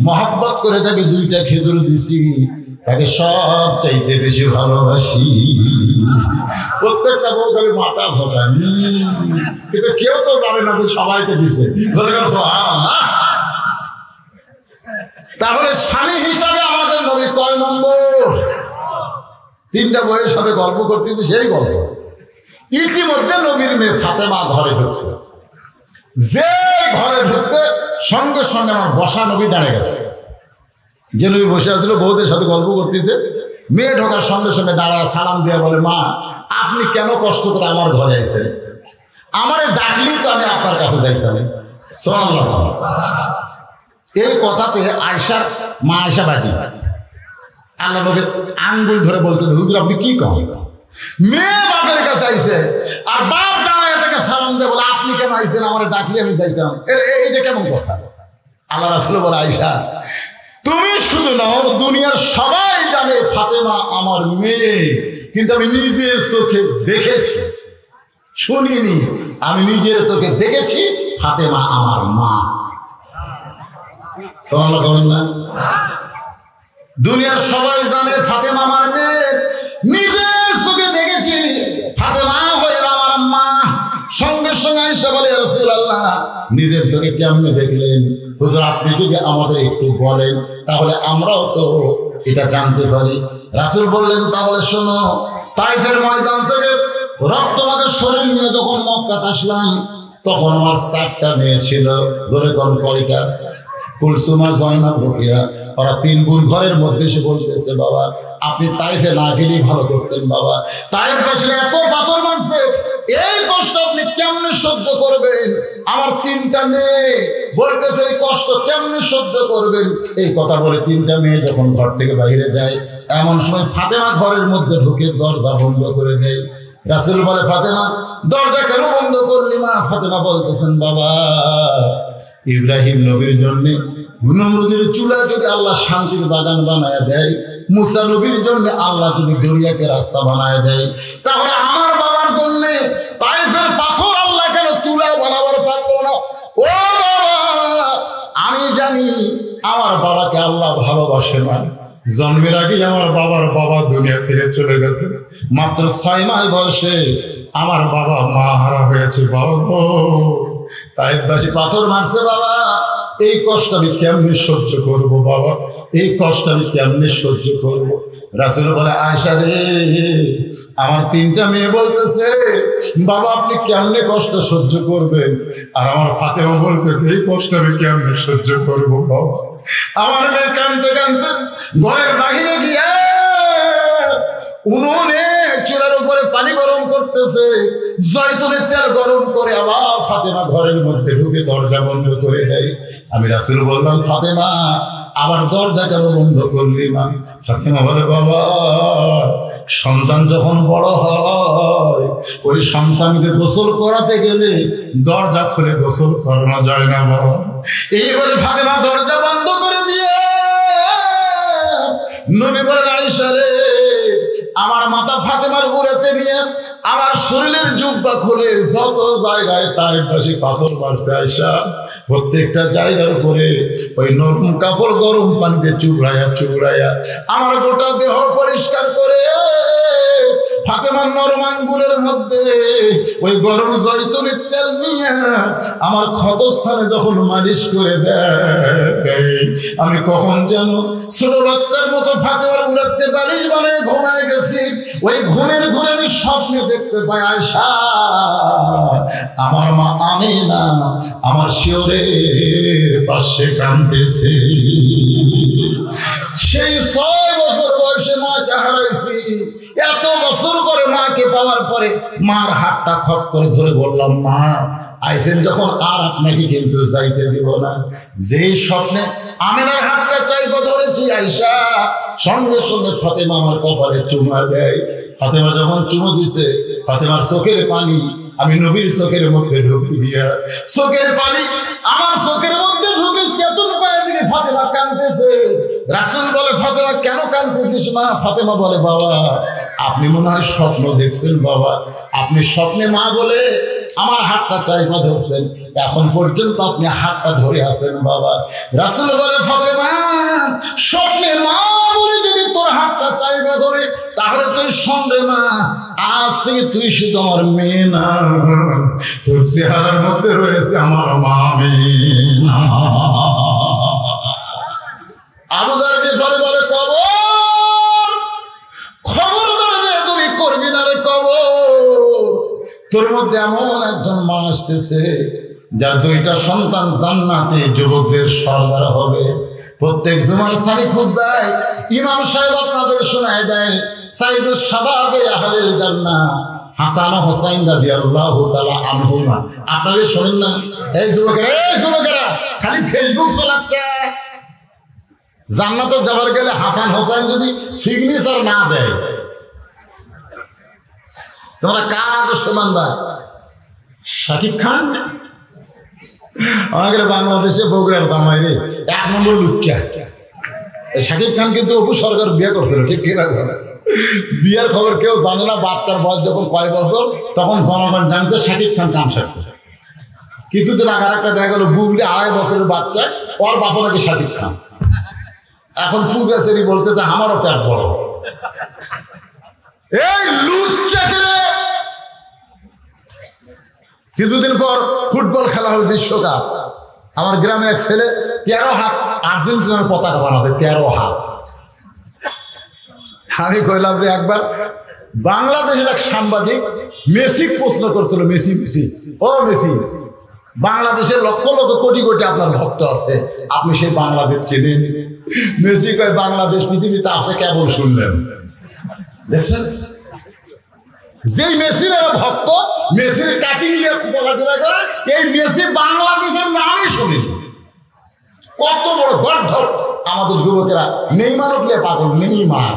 মহব্বত করে তাকে 2টা খেজুর দিছি, তাকে সবচাইতে বেশি ভালোবাসি। প্রত্যেকটা বউ খালি মাথা ঝোঁকায়, কিন্তু কেউ তো জানে না যে সবাইকে দিছে। তাহলে স্বামী হিসাবে আমাদের নবী কয় নম্বর? 3টা বইয়ের সাথে গল্প করতে, সেই গল্প। ইতিমধ্যে নবীর মেয়ে ফাতেমা ঘরে ঢুকছে। যে ঘরে ঢুকছে সঙ্গে সঙ্গে আমার বসা নবী দাঁড়িয়ে গেছে। যে নবী বসে আছিল বউদের সাথে গল্প করতেছে, মেয়ে ঢোকার সঙ্গে সঙ্গে দাঁড়ায় সালাম দিয়ে বলে, মা আপনি কেন কষ্ট করে আমার ঘরে আইছেন? আমারে ডাকলেই তো আমি আপনার কাছে যাইতাম। সুবহানাল্লাহ। এই কথাতে আয়েশার মা আয়েশা বাজি আল্লাহ নবীর আঙ্গুল ধরে বলতে, হুজুর আপনি কি করেন? মেয়ে বাপের কাছে আইছে আর বাপ দাঁড়ায় তাকে সালাম দিয়ে বলে, আপনি কেন আইছেন? আমার ডাকলে আমি যাইতাম। এইটা কেমন কথা? আল্লাহ রাসূল বলে, আয়েশা তুমি শুধু নাও, দুনিয়ার সবাই জানে ফাতেমা আমার মেয়ে, কিন্তু আমি নিজের চোখে দেখেছি, শুনিনি, আমি নিজের চোখে দেখেছি ফাতেমা আমার মা। দুনিয়ার সবাই জানে ফাতেমা আমার মেয়ে, নিজের চোখে দেখেছি ফাতেমা হইল আমার মা। সঙ্গে সঙ্গে আয়েশা বলে, ইয়া রাসূলুল্লাহ নিজের চোখে কেমনে দেখলেন? হুজুর আপনি যদি আমাদের একটু বলেন তাহলে আমরাও তো এটা জানতে পারি। রাসূল বললেন, তাহলে শোনো, তাইফের ময়দান থেকে রক্তমাখা শরীর নিয়ে যখন মক্কাতে আসলাম, তখন আমার 4টা মেয়ে ছিল। ধরে কোন কয়টা? কুলসুমা, জয়নাব, রুকিয়া। ওরা 3 বোন ঘরের মধ্যে এসে বলতেছে, বাবা আপনি তাইফে না গেলেই ভালো করতেন। বাবা তাইফ বসলে এত পাথর মারছে, এই কষ্ট আপনি কেমনে সহ্য করবেন? আমার 3টা মেয়ে বলতেছে, এই কষ্ট কেমনে সহ্য করবেন? এই কথা বলে 3টা মেয়ে যখন ঘর থেকে বাইরে যায়, এমন সময় ফাতেমা ঘরের মধ্যে ঢুকে দরজা বন্ধ করে দেয়। রাসূল বলে, ফাতেমা দরজা কেন বন্ধ করলি মা? ফাতেমা বলতেছেন, বাবা ইব্রাহিম নবীর জন্য নমরুদের চুলা যদি আল্লাহ শান্তির বাগান বানায় দেয়, মুসা নবীর জন্য আল্লাহ যদি দরিয়াকে রাস্তা বানায় দেয়, তাহলে আমার বাবার জন্য তাইফের পাথর আল্লাহ কেন তুলা বানাবার পারলো না? ও বাবা আমি জানি আমার বাবাকে আল্লাহ ভালোবাসে না। জন্মের আগে আমার বাবার বাবা দুনিয়া থেকে চলে গেছে, মাত্র 6 মাস বয়সে আমার বাবা মা হারা হয়েছে। বাবা তাইফবাসী পাথর মারছে বাবা, এই কষ্ট আমি কেমনে সহ্য করব বাবা, এই কষ্ট আমি কেমনে সহ্য করব। রাসূল বলে আয়েশা রে, আমার 3টা মেয়ে বলতেছে বাবা আপনি কেমনে কষ্ট সহ্য করবেন, আর আমার ফাতেমা বলতেছে এই কষ্ট আমি কেমনে সহ্য করব বাবা। আমার মেয়ে কাঁদতে কাঁদতে ঘরের বাহিরে গিয়ে উনুনে চুলার উপরে পানি গরম করতেছে, জয়তুনের তেল গরম করে আবার ফাতেমা ঘরের মধ্যে ঢুকে দরজা বন্ধ করে দেয়। আমি রাসূল বললাম ফাতেমা আবার দরজা কেন বন্ধ করলি মা? ফাতেমা বলে বাবা সন্তান যখন বড় হয় ওই সন্তানকে গোসল করাতে গেলে দরজা খুলে গোসল করানো যায় না বাবা। এই বলে ফাতেমা দরজা বন্ধ করে দিয়ে নবী বলেন আয়েশা রে, আমার মাথা ফাতেমার উড়াতে নিয়ে আমার শরীরের জুব্বা খুলে যত জায়গায় তাইফবাসী পাথর মারছে আয়েশা, প্রত্যেকটা জায়গার উপরে ওই নরম কাপড় গরম পানিতে চুবড়াইয়া চুবড়াইয়া আমার গোটা দেহ পরিষ্কার করে ফাতেমার নরম আঙ্গুলের মধ্যে ওই গরম জয়তুনের তেল নিয়ে আমার ক্ষতস্থানে যখন মালিশ করে দেয়, আমি কখন যেন ছোট বাচ্চার মতো ফাতেমার উড়াতে বালিশ বানিয়ে ঘুমায় গেছি। ওই ঘুমের ঘুরে আমি স্বপ্নে দেখতে পাই আয়েশা আমার মা আমিনা আমার শিওরের পাশে কাঁদতেছে। সেই 6 বছর বয়সে মাকে হারাইছি, এত বছর পরে মাকে পাওয়ার পরে মার হাতটা খপ করে ধরে বললাম মা আইসেন যখন আর আপনাকে কিন্তু যাইতে দিব না। যেই স্বপ্নে আমিনার হাতটা চাইপা ধরেছি আয়েশা, সঙ্গে সঙ্গে ফাতেমা আমার কপালে চুমা দেয়। ফাতেমা যখন চুমো দিছে ফাতেমার চোখের পানি আমি নবীর চোখের মধ্যে ঢুকে গিয়া চোখের পানি আমার চোখের মধ্যে ঢুকে চেতন পায়ে দিকে ফাতেমা কাঁদতেছে। রাসূল বলে ফাতেমা কেন কাঁদতেছিস মা? ফাতেমা বলে বাবা আপনি মনে হয় স্বপ্ন দেখছেন বাবা, আপনি স্বপ্নে মা বলে আমার হাতটা চাইপা ধরছেন, এখন পর্যন্ত আপনি হাতটা ধরে আছেন বাবা। রাসূল বলে ফাতেমা স্বপ্নে মা বলে যদি তোর হাতটা চাইপা ধরে তাহলে তুই শুনবে মা আজ থেকে তুই শুধু আমার মেয়ে না, তোর চেহারার মধ্যে রয়েছে আমার মা। আবু যার গিফারি বলে কবর খবর ধরবে তুমি করবি না রে কবর, তোর মধ্যে এমন একজন মা আসতেছে যার 2টা সন্তান জান্নাতে যুবকদের সরদার হবে। প্রত্যেক জুমার সানি খুতবায় ইমাম সাহেব আপনাদের শোনায় দেয় সাইদুস শাবাবে আহলিল জান্নাহ হাসান ও হুসাইন রাদিয়াল্লাহু তাআলা আনহুমা। আপনারা শোনেন না? এই যুবকেরা খালি ফেসবুক চালাচ্ছে। জান্নাতে যাবার গেলে হাসান হোসেন যদি সিগনেচার না দেয় তোমরা কার আদর্শ মানবা? শাকিব খান আমাদের বাংলাদেশে বগুড়ার জামাই রে 1 নম্বর লুচ্চা। শাকিব খান কিন্তু অপু সরকার বিয়ে করছিল, ঠিক কিনা? বিয়ের খবর কেউ জানে না। বাচ্চার বয়স যখন কয় বছর তখন জনগণ জানতে শাকিব খান কাম সারছে। কিছুদিন আগে একটা দেখা গেল বুবলি 2.5 বছরের বাচ্চা, ওর বাবা নাকি শাকিব খান। এখন পূজা সেরি বলতেছে আমারও পেট বড়। এই লুচ্চাকে কিছুদিন পর ফুটবল খেলা হল বিশ্বকাপ, আমার গ্রামে এক ছেলে 13 হাত আর্জেন্টিনার পতাকা বানাতে 13 হাত। আমি কইলাম রে একবার বাংলাদেশের এক সাংবাদিক মেসি প্রশ্ন করছিল, মেসি ও মেসি বাংলাদেশের লক্ষ লক্ষ কোটি কোটি আপনার ভক্ত আছে, আপনি সেই বাংলাদেশ চেনেন? মেসি কয় বাংলাদেশ পৃথিবীতে আছে কেবল শুনলেন। দেখছেন যেই মেসির ভক্ত মেসির কাটিং নিয়ে চলাফেরা করে, এই মেসি বাংলাদেশের নামই শুনি। কত বড় গর্ধ আমাদের যুবকেরা নেইমার উঠলে পাগল। নেইমার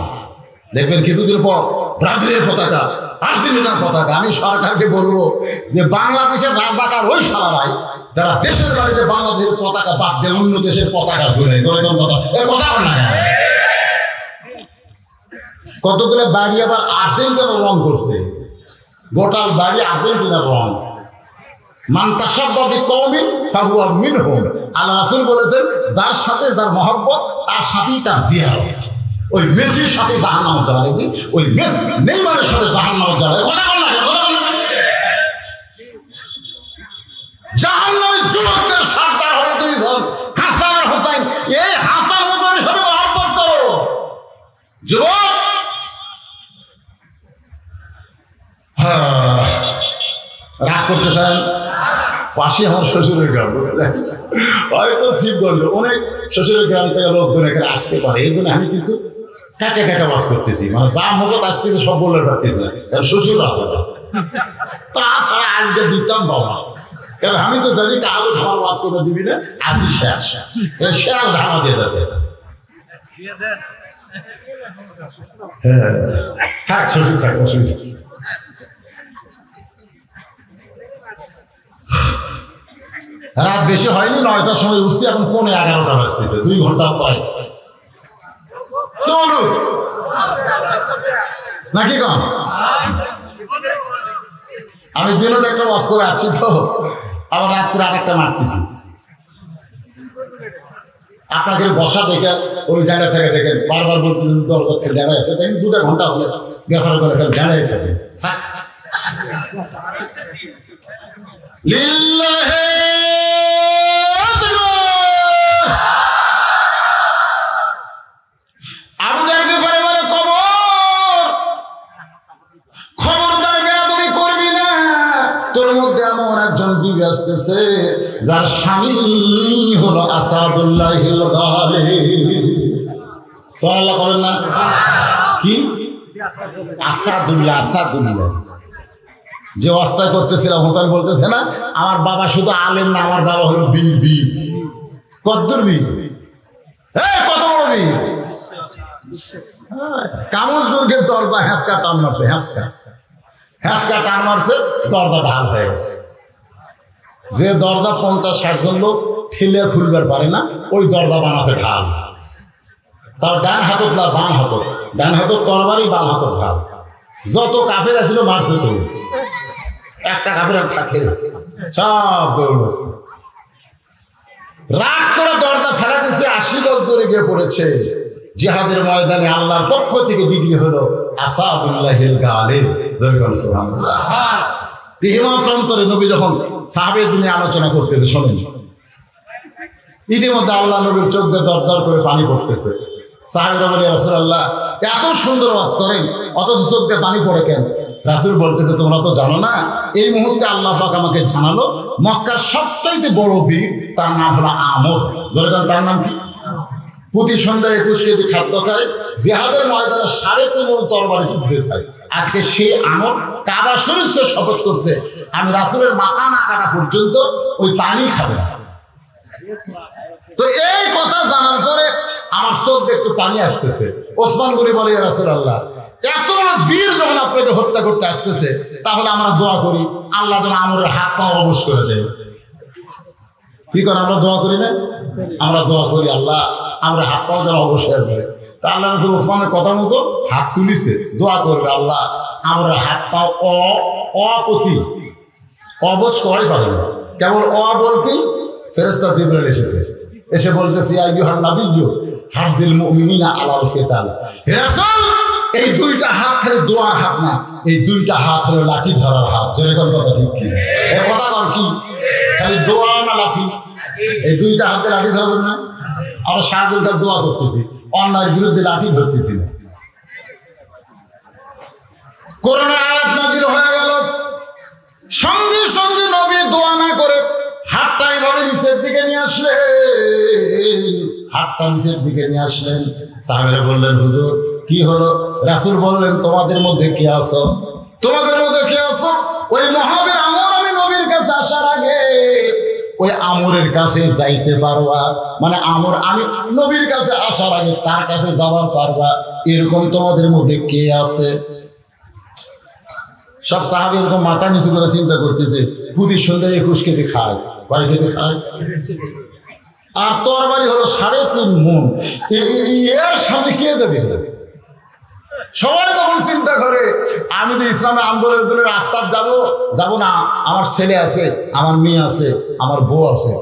দেখবেন কিছুদিন পর ব্রাজিলের পতাকা, আর্জেন্টিনার পতাকা। আমি সরকারকে বলবো যে বাংলাদেশের রাজাকার ওই সারারাই যারা দেশের বাড়িতে বাংলাদেশের পতাকা বাদ দিয়ে অন্য দেশের পতাকা ধরে কথা না। কতগুলো বাড়ি আবার আর্জেন্টিনার রং করছে, গোটাল বাড়ি আর্জেন্টিনার রং। মান তাশাব্বাহা বিকওমিন ফাহুয়া মিনহুম। আল্লাহ রাসূল বলেছেন যার সাথে যার মহব্বত তার সাথেই তার জিয়ারত। ওই মেসির সাথে জাহান্নামে যাওয়া লাগবে, ওই মেসি নেইমারের সাথে জাহান্নামে যাওয়া লাগবে। কথা বল না, জাহান্নামের যুবকদের সর্দার হবে 2 জন, যুবক, রাগ করতেছেন? পাশে আমার শ্বশুরের গ্রাম, বুঝলেন, হয়তো শিবগঞ্জ অনেক শ্বশুরের গ্রাম থেকে লোকজন এখানে আসতে পারে, এই জন্য আমি কিন্তু কাটে কাটে বাস করতেছি, মানে যা মগত আসতেছে সব বলে পারতেছি না, কারণ শ্বশুর আছে, তাছাড়া আজকে দিতাম বাবা, কারণ আমি তো জানি কারো আমার বাস করে দিবি না, আজই শেষ শেষ ধামা দিয়ে যাবে। হ্যাঁ থাক, শ্বশুর থাক, অসুবিধা। রাত বেশি হয়নি, 9টার সময় উঠছি, এখন ফোনে 11টা বাজতেছে, 2 ঘন্টা প্রায়। চলুন নাকি কম, আমি দিনও একটা ওয়াজ করে আসছি তো, আবার রাত্রে আরেকটা মারতেছি। আপনাকে বসা দেখে ওই ডাঁড়া থেকে দেখেন বারবার বলতে দরজা থেকে ডাঁড়া যেতে দেখেন, 2 ঘন্টা হলে বেসার করে খেলে ডাঁড়াই থাকে। আবু জারকে পরে বলে কবর, খবরদার বেয়াদবি করবি না, তোর মধ্যে এমন একজন বিবি আসতেছে যার স্বামী হলো আসাদুল্লাহিল গালিব। সুবহানাল্লাহ করেন না? কি আসাদুল্লাহ? আসাদুল্লাহ যে অবস্থায় করতেছিলাম, হোসেন বলতেছে না আমার বাবা শুধু আলেম না, আমার বাবা হলো বীর। বীর কদ্দুর বীর, কত বড় বীর! কামুজ দুর্গের দরজা হ্যাঁচকা টান মারছে, হ্যাঁচকা টান মারছে, দরজা ঢাল হয়ে গেছে। যে দরজা 50-60 জন লোক ঠেলে খুলবার পারে না, ওই দরজা বানাতে ঢাল। তার ডান হাতত না বাম হাতত, ডান হাতত তরবারি, বাম হাতত ঢাল। যত কাফের আছিল মারছে, তো একটা কাফের আর থাকে সব দৌড় মারছে। রাগ করে দরজা ফেলা দিচ্ছে, 80 গজ করে গিয়ে পড়েছে। জিহাদের ময়দানে আল্লাহর পক্ষ থেকে বিক্রি হলো আসাদুল্লাহিল গালিব। সুবহানাল্লাহ। তিহিমা প্রান্তরে নবী যখন সাহাবের দিনে আলোচনা করতেছে, শোনেন, ইতিমধ্যে আল্লাহ নবীর চোখ দিয়ে দর দর করে পানি পড়তেছে। সাহাবীরা বলে রাসূলুল্লাহ এত সুন্দর ওয়াজ করেন, অথচ চোখ দিয়ে পানি পড়ে কেন? রাসূল বলতেছে তোমরা তো জানো না, এই মুহূর্তে আল্লাহ পাক আমাকে জানালো মক্কার সবচাইতে বড় বীর, তার নাম হলো আমর। তার নাম কি? প্রতি সন্ধ্যায় 21 কেজি খাদ্য খায়, জিহাদের ময়দানে 3.5 তরবারি যুদ্ধে যায়। আজকে সেই আমর কাবা শরীফ সে শপথ করছে আমি রাসূলের মাথা না কাটা পর্যন্ত ওই পানি খাবে না। তো এই কথা জানার পরে আমার চোখ দিয়ে একটু পানি আসতেছে। ওসমান গনি বলে ইয়া রাসূলুল্লাহ এত বীর যখন আপনাকে হত্যা করতে আসতেছে, তাহলে আমরা দোয়া করি আল্লাহ যেন আমরের হাত পা অবশ করে দেয়। কি করে আমরা দোয়া করি না? আমরা দোয়া করি আল্লাহ আমরা হাত পাও যেন অবশ হয়ে যায়। তা আল্লাহ রাসূল ওসমানের কথা মতো হাত তুলিছে, দোয়া করবে আল্লাহ আমরা হাত পাও অপতি অবশ করাই পারে না। কেবল বলতেই ফেরেশতা জিবরাইল এসেছে, এসে বলতেছে ইয়া আইয়ুহান নাবিয়্যু হারজিল মুমিনিনা আলাল কিতাল। হে রাসূল এই 2টা হাত খালি দোয়ার হাত না, এই 2টা হাত হলো লাঠি ধরার হাত। যেরকম কথা ঠিক কি এ কথা কর কি খালি দোয়া না লাঠি? এই 2টা হাতে লাঠি ধরা যাবে না? আমরা সারাদিন তার দোয়া করতেছি, অন্যায়ের বিরুদ্ধে লাঠি ধরতেছি না। কোরআনের আয়াত নাযিল হয়ে গেল, সঙ্গে সঙ্গে নবী দোয়া না করে হাতটা এইভাবে নিচের দিকে নিয়ে আসলেন। হাতটা নিচের দিকে নিয়ে আসলেন। সাহাবীরা বললেন হুজুর কি হলো? রাসূল বললেন তোমাদের মধ্যে কে আছো? তোমাদের মধ্যে কে আছো? ওই মহাবীর আমর আমি নবীর কাছে আসার আগে ওই আমরের কাছে যাইতে পারবা, মানে আমর আমি নবীর কাছে আসার আগে তার কাছে যাবার পারবা, এরকম তোমাদের মধ্যে কে আছে? সব সাহাবী এরকম মাথা নিচু করে চিন্তা করতেছে, প্রতি সন্ধ্যায় 21 কেজি খায়, কয় কেজি খায়? আর তরবারি হলো 3.5 মণ, এর সামনে কে দেবে? সবাই তখন চিন্তা করে আমি তো ইসলামে আন্দোলনের রাস্তায় যাব না, আমার ছেলে আছে, আমার মেয়ে আছে, আমার বউ আছে,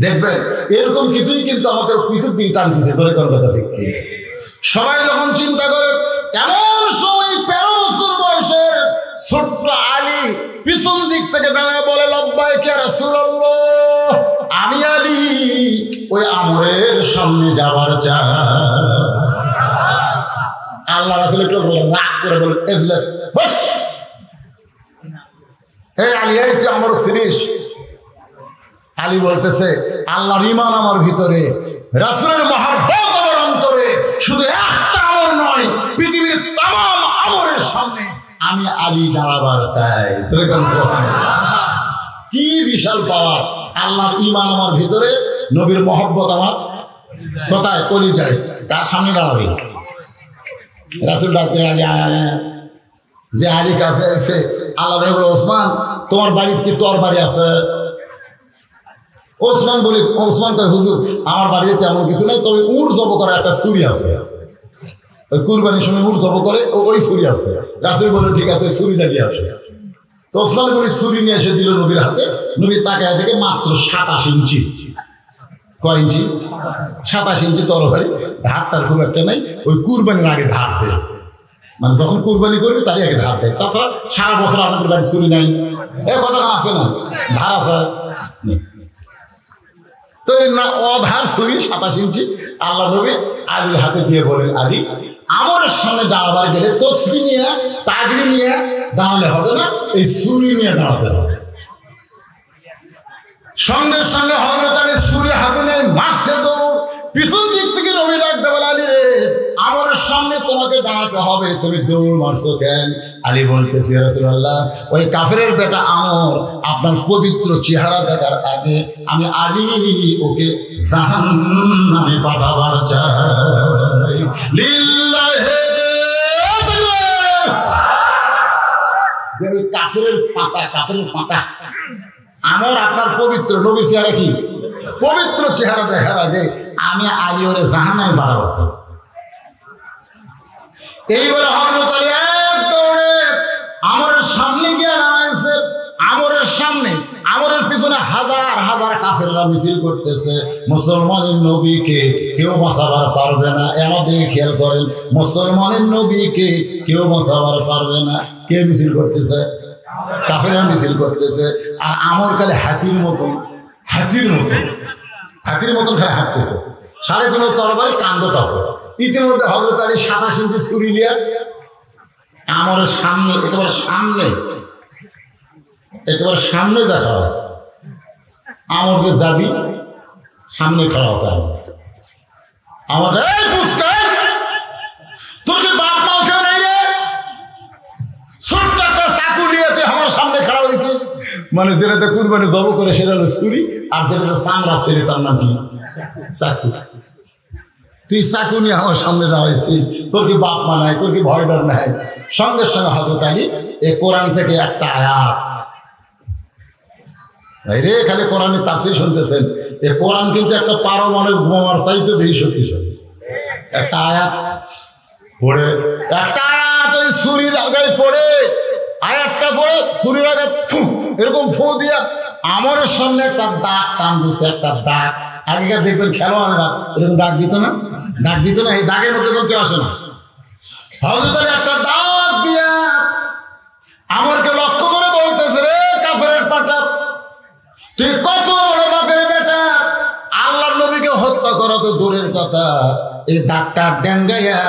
দেখবেন এরকম কিছুই কিন্তু আমাকে কিছুর দিন টানতেছে। ধরে কোন কথা ঠিক কি? সবাই যখন চিন্তা করে এমন সময় 13 বছর বয়সে ছোট্ট আলী পিছন দিক থেকে বেলায় বলে লব্বাইক ইয়া রাসূলুল্লাহ আমি আলী ওই আমরের সামনে যাবার চাই। আল্লাহ রাসূল একটু রাগ করে বলেন এজলাস বস। এই আলী এই তুই আমার সিরিজ। আলী বলতেছে আল্লাহর ঈমান আমার ভিতরে, রাসূলের মহব্বত আমার অন্তরে, শুধু একটা আমল নয় পৃথিবীর तमाम আমলের সামনে আমি আলী দাঁড়াবার চাই। কি বিশাল পাওয়ার! আল্লাহর ঈমান আমার ভিতরে, নবীর মহব্বত আমার কোথায়? কলিজায়। কার সামনে দাঁড়াবে? রাসূল ডাকতে আলী যে আলী কাছে এসে আল্লাহ বলে ওসমান তোমার বাড়িতে কি তরবারি আছে? ওসমান বলি ওসমান কয় হুজুর আমার বাড়িতে তেমন কিছু নেই, তবে উট জব করার একটা ছুরি আছে, ওই কুরবানির সময় উট জব করে ওই ছুরি আছে। রাসূল বলে ঠিক আছে ছুরিটা নিয়ে আসে। তো ওসমান বলি ছুরি নিয়ে এসে দিল নবীর হাতে। নবীর তাকায় থেকে মাত্র 27 ইঞ্চি। কয় ইঞ্চি? 27 ইঞ্চি তরবারি। ধারটার খুব একটা নাই, ওই কুরবানির আগে ধার দেয়, মানে যখন কুরবানি করবে তারই আগে ধার দেয়। তাছাড়া সারা বছর আপনাদের বাড়ি ছুরি নাই, এ কথা আছে না? ধার আছে। তো না অধার ছুরি 27 ইঞ্চি আল্লাহ নবী আলীর হাতে দিয়ে বলেন আলী আমার সামনে দাঁড়াবার গেলে তসবি নিয়ে পাগড়ি নিয়ে দাঁড়ালে হবে না, এই ছুরি নিয়ে দাঁড়াতে হবে। সঙ্গে সঙ্গে হযরত আলী ছুরি হাতে নিয়ে মারছে দৌড়। পিছন দিক থেকে নবী ডাকতে বলে আলী রে আমার সামনে তোমাকে দাঁড়াতে হবে, তুমি দৌড় মারছো কেন? আলী বলতেছে ইয়া রাসূলুল্লাহ ওই কাফেরের বেটা আমর আপনার পবিত্র চেহারা দেখার আগে আমি আলী ওকে জাহান্নামে পাঠাবার চাই। লিল্লাহি যে কাফেরের পাতা আমর আপনার পবিত্র নবীর চেহারা কি পবিত্র চেহারা দেখার আগে আমি আলী ওরে জাহান্নামে পাঠাবো। এই বলে হযরত আলী এক দৌড়ে আমরের সামনে গিয়ে দাঁড়াইছে। আমরের সামনে, আমরের পিছনে হাজার হাজার কাফেররা মিছিল করতেছে। মুসলমানের নবীকে কেউ বাঁচাবার পারবে না। আমার দিকে খেয়াল করেন, মুসলমানের নবীকে কেউ বাঁচাবার পারবে না। কে মিছিল করতেছে? কাফেররা মিছিল করতেছে। আর আমর খালি হাতির মতন খালি হাঁটতেছে। 3.5 তরবারি কান্দত আছে। ইতিমধ্যে হযরত আলী 27 ইঞ্চি ছুরি লিয়া আমরের সামনে একেবারে সামনে দেখা হয়। আমরকে যাবি সামনে খাড়া আছে। আমার এই পুস্কার তোর কি বাপ মাও কেউ নেই রে? ছোট্ট একটা চাকু নিয়ে তুই আমার সামনে খাড়া হয়েছিস। মানে যেটাতে কুরবানি জব করে সেটা হলো ছুরি, আর যেটাতে চামড়া ছেড়ে তার নাম কি? চাকু। তুই চাকু নিয়ে আমার সামনে দাঁড়াইছিস, তোর কি বাপ মা নাই? তোর কি ভয় ডর নাই? সঙ্গে সঙ্গে হযরত আলী এই কোরআন থেকে একটা আয়াত, রে খালি কোরআনের তাফসীর শুনতেছেন, এই কোরআন কিন্তু একটা পারমাণবিক বোমার চাইতে বেশি শক্তিশালী। একটা আয়াত পড়ে, ওই ছুরির আগায় পড়ে, আয়াতটা পড়ে ছুরির আগে এরকম ফু দিয়া আমরের সামনে একটা দাগ টান দিচ্ছে। একটা দাগ, আগেকার দেখবেন খেলোয়াড়রা এরকম ডাক দিত না? এই দাগের মধ্যে তো কেউ আসে না। হযরত আলী একটা দাগ দিয়া আমরকে লক্ষ্য করে বলতেছে, রে কাফেরের পাটা, তুই কত বড় বাপের বেটা! আল্লাহর নবীকে হত্যা করা তো দূরের কথা, এই দাগটা ডেঙ্গাইয়া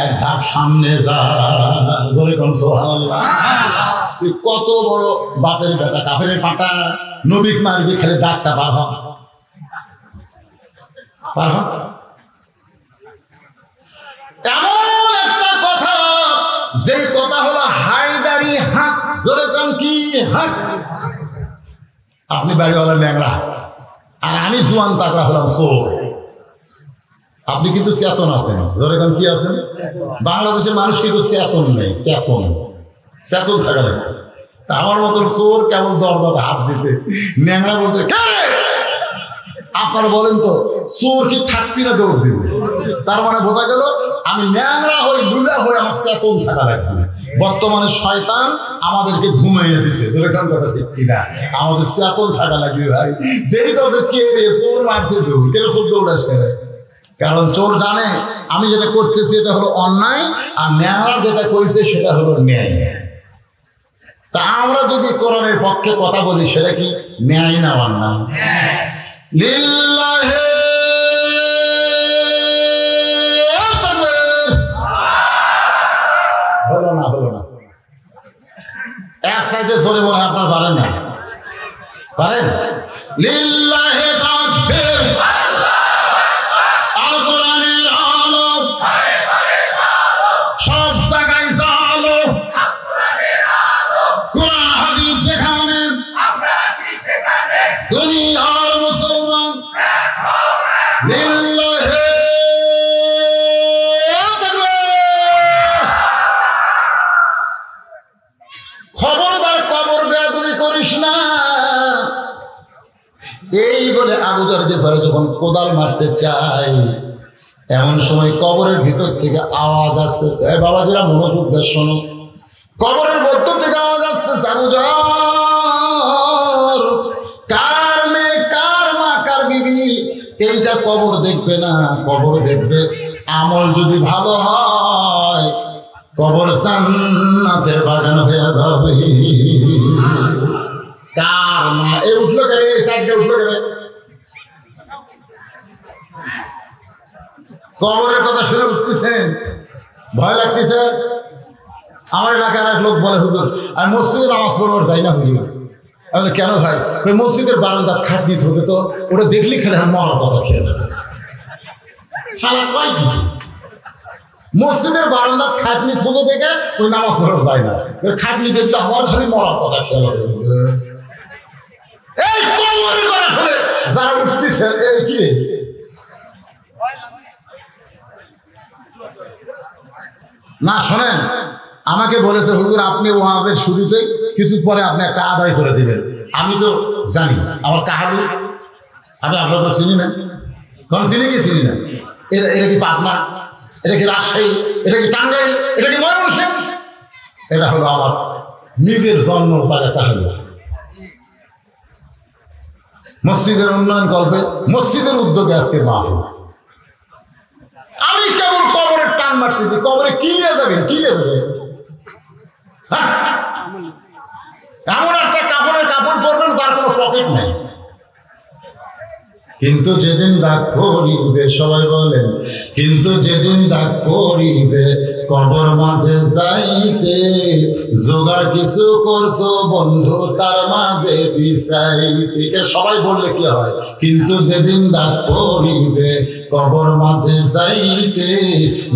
এক ধাপ সামনে যা। জোরে কোন সুবহানাল্লাহ। তুই কত বড় বাপের বেটা, কাফেরের পাটা, নবীক মারবি, খালি দাগটা পার হ। এমন একটা কথা, যেই কথা হলো হায়দারি হাক। জোরে কোন কি হাক? আপনি বাড়িওয়ালা ল্যাংড়া আর আমি জোয়ান তাকড়া হলাম চোর। আপনি কিন্তু চেতন আছেন। ধরে এখন কি আছেন? বাংলাদেশের মানুষ কিন্তু চেতন নেই। চেতন থাকা লাগে। তা আমার মতন চোর কেমন দরজাতে হাত দিতে, ন্যাংরা বলতে আপনারা বলেন তো চোর কি থাকবি না দৌড় দিবে? তার মানে বোঝা গেল আমি ন্যাংরা হই, লুলা হই, আমার চেতন থাকা লাগবে। বর্তমানে শয়তান আমাদেরকে ঘুমাইয়ে দিছে। এখান কথা ঠিক কিনা? আমাদের চেতন থাকা লাগবে ভাই। যেই কথা কে চোর মারছে চোর দৌড়াস কেন? কারণ চোর জানে আমি যেটা করতেছি এটা হলো অন্যায়, আর ন্যাংরা যেটা করেছে সেটা হলো ন্যায়। তা আমরা যদি কোরআনের পক্ষে কথা বলি সেটা কি ন্যায় না অন্যায়? লিল্লাহি পড়ে মনে আপনার পারেন না? পারেন? লিল্লাহি তাকবীর, আল কোরআনের আলো সব জায়গায় জালো, কোরআন হাদিস যেখানে দুনিয়ার মুসলমান। লিল্লাহি খবরদার কবর বেয়াদবি করিস না। এই বলে আবু যর গিফারি যখন কোদাল মারতে চায়, এমন সময় কবরের ভিতর থেকে আওয়াজ আসতেছে। বাবাজিরা মনোযোগ দিয়ে শোনো, কবরের মধ্য থেকে আওয়াজ আসতেছে, আবু যর কার মেয়ে, কার মা, কার বিবি, এইটা কবর দেখবে না, কবর দেখবে আমল যদি ভালো হয় কবর জান্নাতের বাগান হয়ে যাবে। কার মা, এই উঠলো গেলে, এই সাইডে উঠলো গেলে, কবরের কথা শুনে উঠতেছেন, ভয় লাগতেছে। আমার এলাকার এক লোক বলে, হুজুর আমি মসজিদে নামাজ পড়বার যাই না হুজুর। আমি কেন ভাই? মসজিদের বারান্দার খাটনি ধরতে তো ওটা দেখলি খেলে মরার কথা খেয়ে যাবে। সারা কয় কি মসজিদের বারান্দার খাটনি থুতে দেখে ওই নামাজ পড়া যায় না, খাটনি দেখলে আমার খালি মরার কথা খেয়ে যাবে। এই কবরের কথা শুনে যারা উঠতেছে, কি রে না শোনেন, আমাকে বলেছে হুজুর আপনি ওয়াজের শুরুতে কিছু পরে আপনি একটা আদায় করে দিবেন। আমি তো জানি আমার কাহাবি, আমি আপনাকে চিনি না, কোন চিনি কি চিনি না। এটা কি পাবনা, এটা কি রাজশাহী, এটা কি টাঙ্গাইল, এটা কি ময়মনসিংহ? এটা হলো আমার নিজের জন্ম জায়গা কাহাবি। মসজিদের উন্নয়ন কল্পে, মসজিদের উদ্যোগে আজকে মাহফিল। আমি কেবল কবরের টান মারতেছি, কবরে কি নিয়ে যাবেন, কি নিয়ে যাবেন? এমন একটা কাপড় পরবেন তার কোনো পকেট নেই। কিন্তু যেদিন ডাক পড়িবে, সবাই বলেন, কিন্তু যেদিন ডাক পড়িবে কবর মাঝে যাইতে, জোগাড় কিছু করছো বন্ধু তার মাঝে বিছাইতে। সবাই বললে কি হয়? কিন্তু যেদিন ডাক পড়িবে কবর মাঝে যাইতে,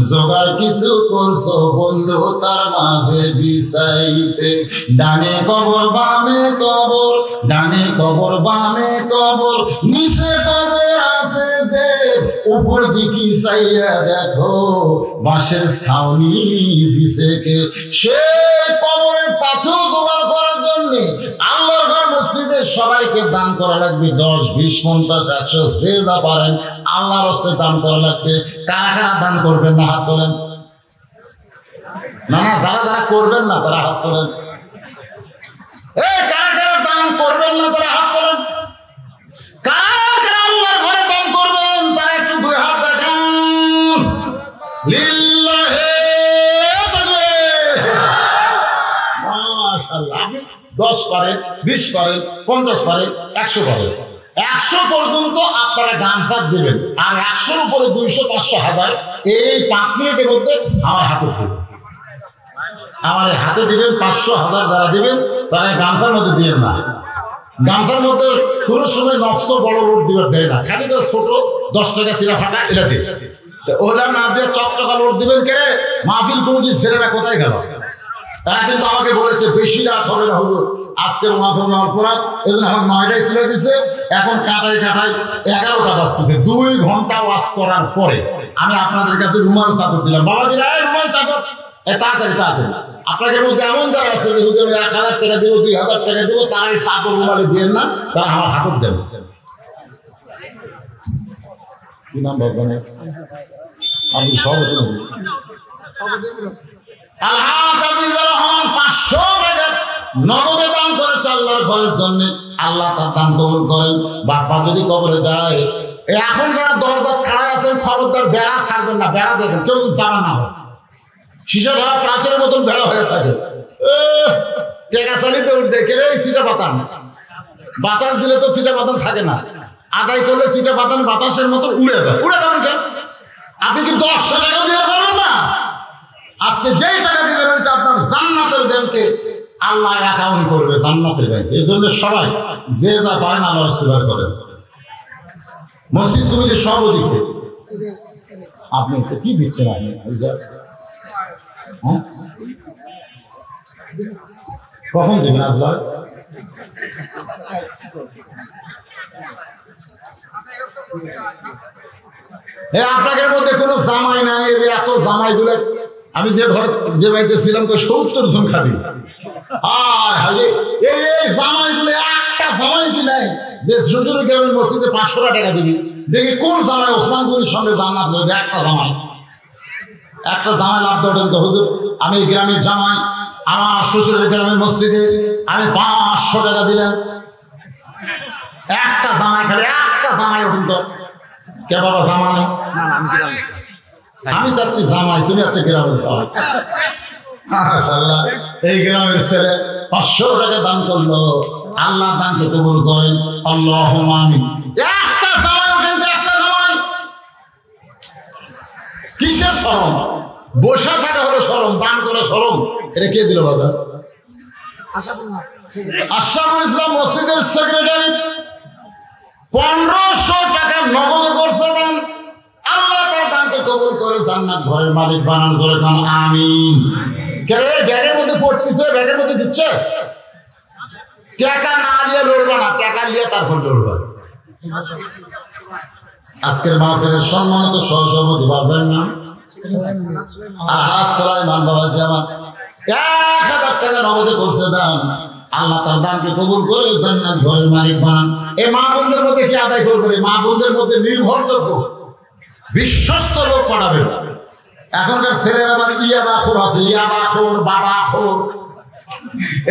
জোগাড় কিছু করছো বন্ধু তার মাঝে বিছাইতে। ডানে কবর বামে কবর, ডানে কবর বামে কবর, নিচে কবর আছে যে, উপর দিকে চাইয়া দেখো বাঁশের ছাউনি দিছে কে। সে কবরের পাথর জোগাড় করার জন্য আল্লাহর ঘর মসজিদে সবাইকে দান করা লাগবে 10, 20, 50, 100 যে যা পারেন আল্লাহর হস্তে দান করা লাগবে। কারা কারা দান করবেন না হাত তোলেন? না না, যারা যারা করবেন না তারা হাত তোলেন। কারা কারা দান করবেন না তারা হাত তোলেন। কারা কারা আল্লাহর ঘরে দান করবেন তারা একটু 2 হাত দেখান। লিল্লাহি তাকবীর। মাশাআল্লাহ। আপনি 10 পারেন, 20 পারেন, 50 পারেন, 100 পারেন, 100 পর্যন্ত আপনারা গামছা দেবেন। আর 100-র উপরে 200, 500, 1000 এই 5 মিনিটের মধ্যে আমার হাতে দেবেন। আমার হাতে দিবেন 500, 1000 যারা দিবেন তারা গামছার মধ্যে দিবেন না। গামছার মধ্যে কোনো সময় নষ্ট বড় লোট দিবার দেয় না, খালি তো ছোট 10 টাকা চিরা ফাটা এটা দিয়ে, ওরা না দিয়ে চকচকা লোট দিবেন। কে রে মাহফিল কমিটির ছেলেরা কোথায় গেল? তারা কিন্তু আমাকে বলেছে বেশি রাত হবে না হুজুর, আজকের মাহফিল অপরাধ, এই জন্য আমার 9টায় তুলে দিছে। এখন কাটায় 11টা বাজতেছে। 2 ঘন্টা ওয়াশ করার পরে আমি আপনাদের কাছে রুমাল চাদর দিলাম। বাবাজিরা রুমাল চাদর তাড়াতাড়ি তাড়াতাড়ি। আপনাদের মধ্যে এমন যারা আছে হুজুর 1000 টাকা দিব, 2000 টাকা দিব, তারা এই চাদর রুমালে দিয়েন না, তারা আমার হাতত দেন। কি নাম বাবা? আমি সব আলহাজ আজিজুর রহমান 500 টাকা নগদে দান করেছে আল্লাহর ঘরের জন্য। আল্লাহ তার দান কবুল করেন। বাবা যদি কবরে যায়, এখন যারা দরজাত খাড়া আছেন খবরদার বেড়া ছাড়বেন না, বেড়া দেখেন কেউ জামা না হয়। শিশা ঢালা প্রাচীরের মতন বেড়া হয়ে থাকে। টেকা চালিতে উঠতে কেড়ে চিটা পাতান, বাতাস দিলে তো চিটা পাতান থাকে না, আদায় করলে চিটা পাতান বাতাসের মতন উড়ে যায়। উড়ে যাবেন কেন? আপনি কি 10 টাকা দিয়ে পারবেন না? আজকে যেই টাকা দিবেন ওইটা আপনার জান্নাতের ব্যাংকে আল্লাহ অ্যাকাউন্ট করবে জান্নাতের ব্যাংকে। এই জন্য সবাই যে যা পারেন আল্লাহ ইস্তেগফার করেন। মসজিদ কমিটির সভাপতি আপনি কি দিচ্ছেন আপনি? হ্যাঁ কখন দেবেন আজবার? আপনাদের মধ্যে কোনো জামাই নাই, এত জামাই গুলো আমি যে ঘর যে বাড়িতে ছিলাম 70 জন খাবি। এই জামাই গুলো একটা জামাই কি নাই যে শ্বশুর গ্রামের মসজিদে 500 টাকা দিবি। দেখি কোন জামাই ওসমান গনির সঙ্গে জান্নাত যাবে? একটা জামাই লাভ দেবেন তো হুজুর আমি গ্রামের জামাই, আমার শ্বশুরের গ্রামের মসজিদে আমি 500 টাকা দিলাম। একটা জামাই, খালি একটা জামাই উঠুন তো। কে বাবা জামাই? আমি চাচ্ছি জামাই, তুমি হচ্ছে গ্রামের জামাই। মাশাআল্লাহ, এই গ্রামের ছেলে 500 টাকা দান করলো। আল্লাহ দানকে কবুল করেন, আল্লাহুম্মা আমিন। একটা জামাই উঠেন, একটা জামাই। কিসের শরম? বসে থাকা হলো শরম, দান করা শরম। এটা কে দিল বাবা? আশরাফুল ইসলাম মসজিদের সেক্রেটারি 1500 টাকা নগদে করছে দান। আল্লাহ তার দানকে কবুল করে জান্নাত ঘরের মালিক বানান। ধরে কান আমিন। কে রে ব্যাগের মধ্যে পড়তেছে, ব্যাগের মধ্যে দিচ্ছে? টাকা না নিয়ে লড়বা না, টাকা নিয়ে তারপর লড়বা। আজকের মাহফিলের সম্মানিত সহসভাপতি বাবার নাম সুলাইমান বাবাজি আমার 1000 টাকা নগদে করছে দান। আল্লাহ তার দানকে কবুল করে জান্নাত ঘরের মালিক বানান। এই মা বোনদের মধ্যে কি আদায় করবে? মা বোনদের মধ্যে নির্ভরযোগ্য বিশ্বস্ত লোক পাঠাবে। এখনকার ছেলের আবার ইয়াবাখোর আছে, ইয়াবাখোর বাবাখোর।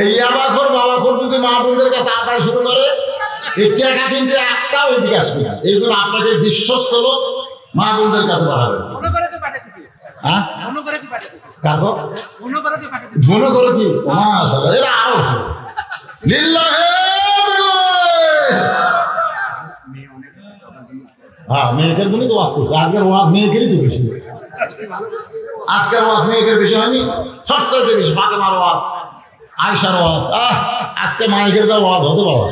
এই ইয়াবাখোর বাবাখোর যদি মা বোনদের কাছে আদায় শুরু করে, এই টাকা কিন্তু একটাও এদিকে আসবে না। এই জন্য আপনাকে বিশ্বস্ত লোক মা বোনদের কাছে পাঠাবে। হ্যাঁ মনে করে কি মাশাআল্লাহ, এটা আরো লিল্লাহে মেয়েদের জন্য তো ওয়াজ করছে। আজকের ওয়াজ মেয়েদেরই তো বেশি। আজকের ওয়াজ মেয়েদের বেশি হয়নি, সবচেয়ে বেশি ফাতেমার ওয়াজ, আয়েশার ওয়াজ। আজকে মাইকের যা ওয়াজ হতো বাবা।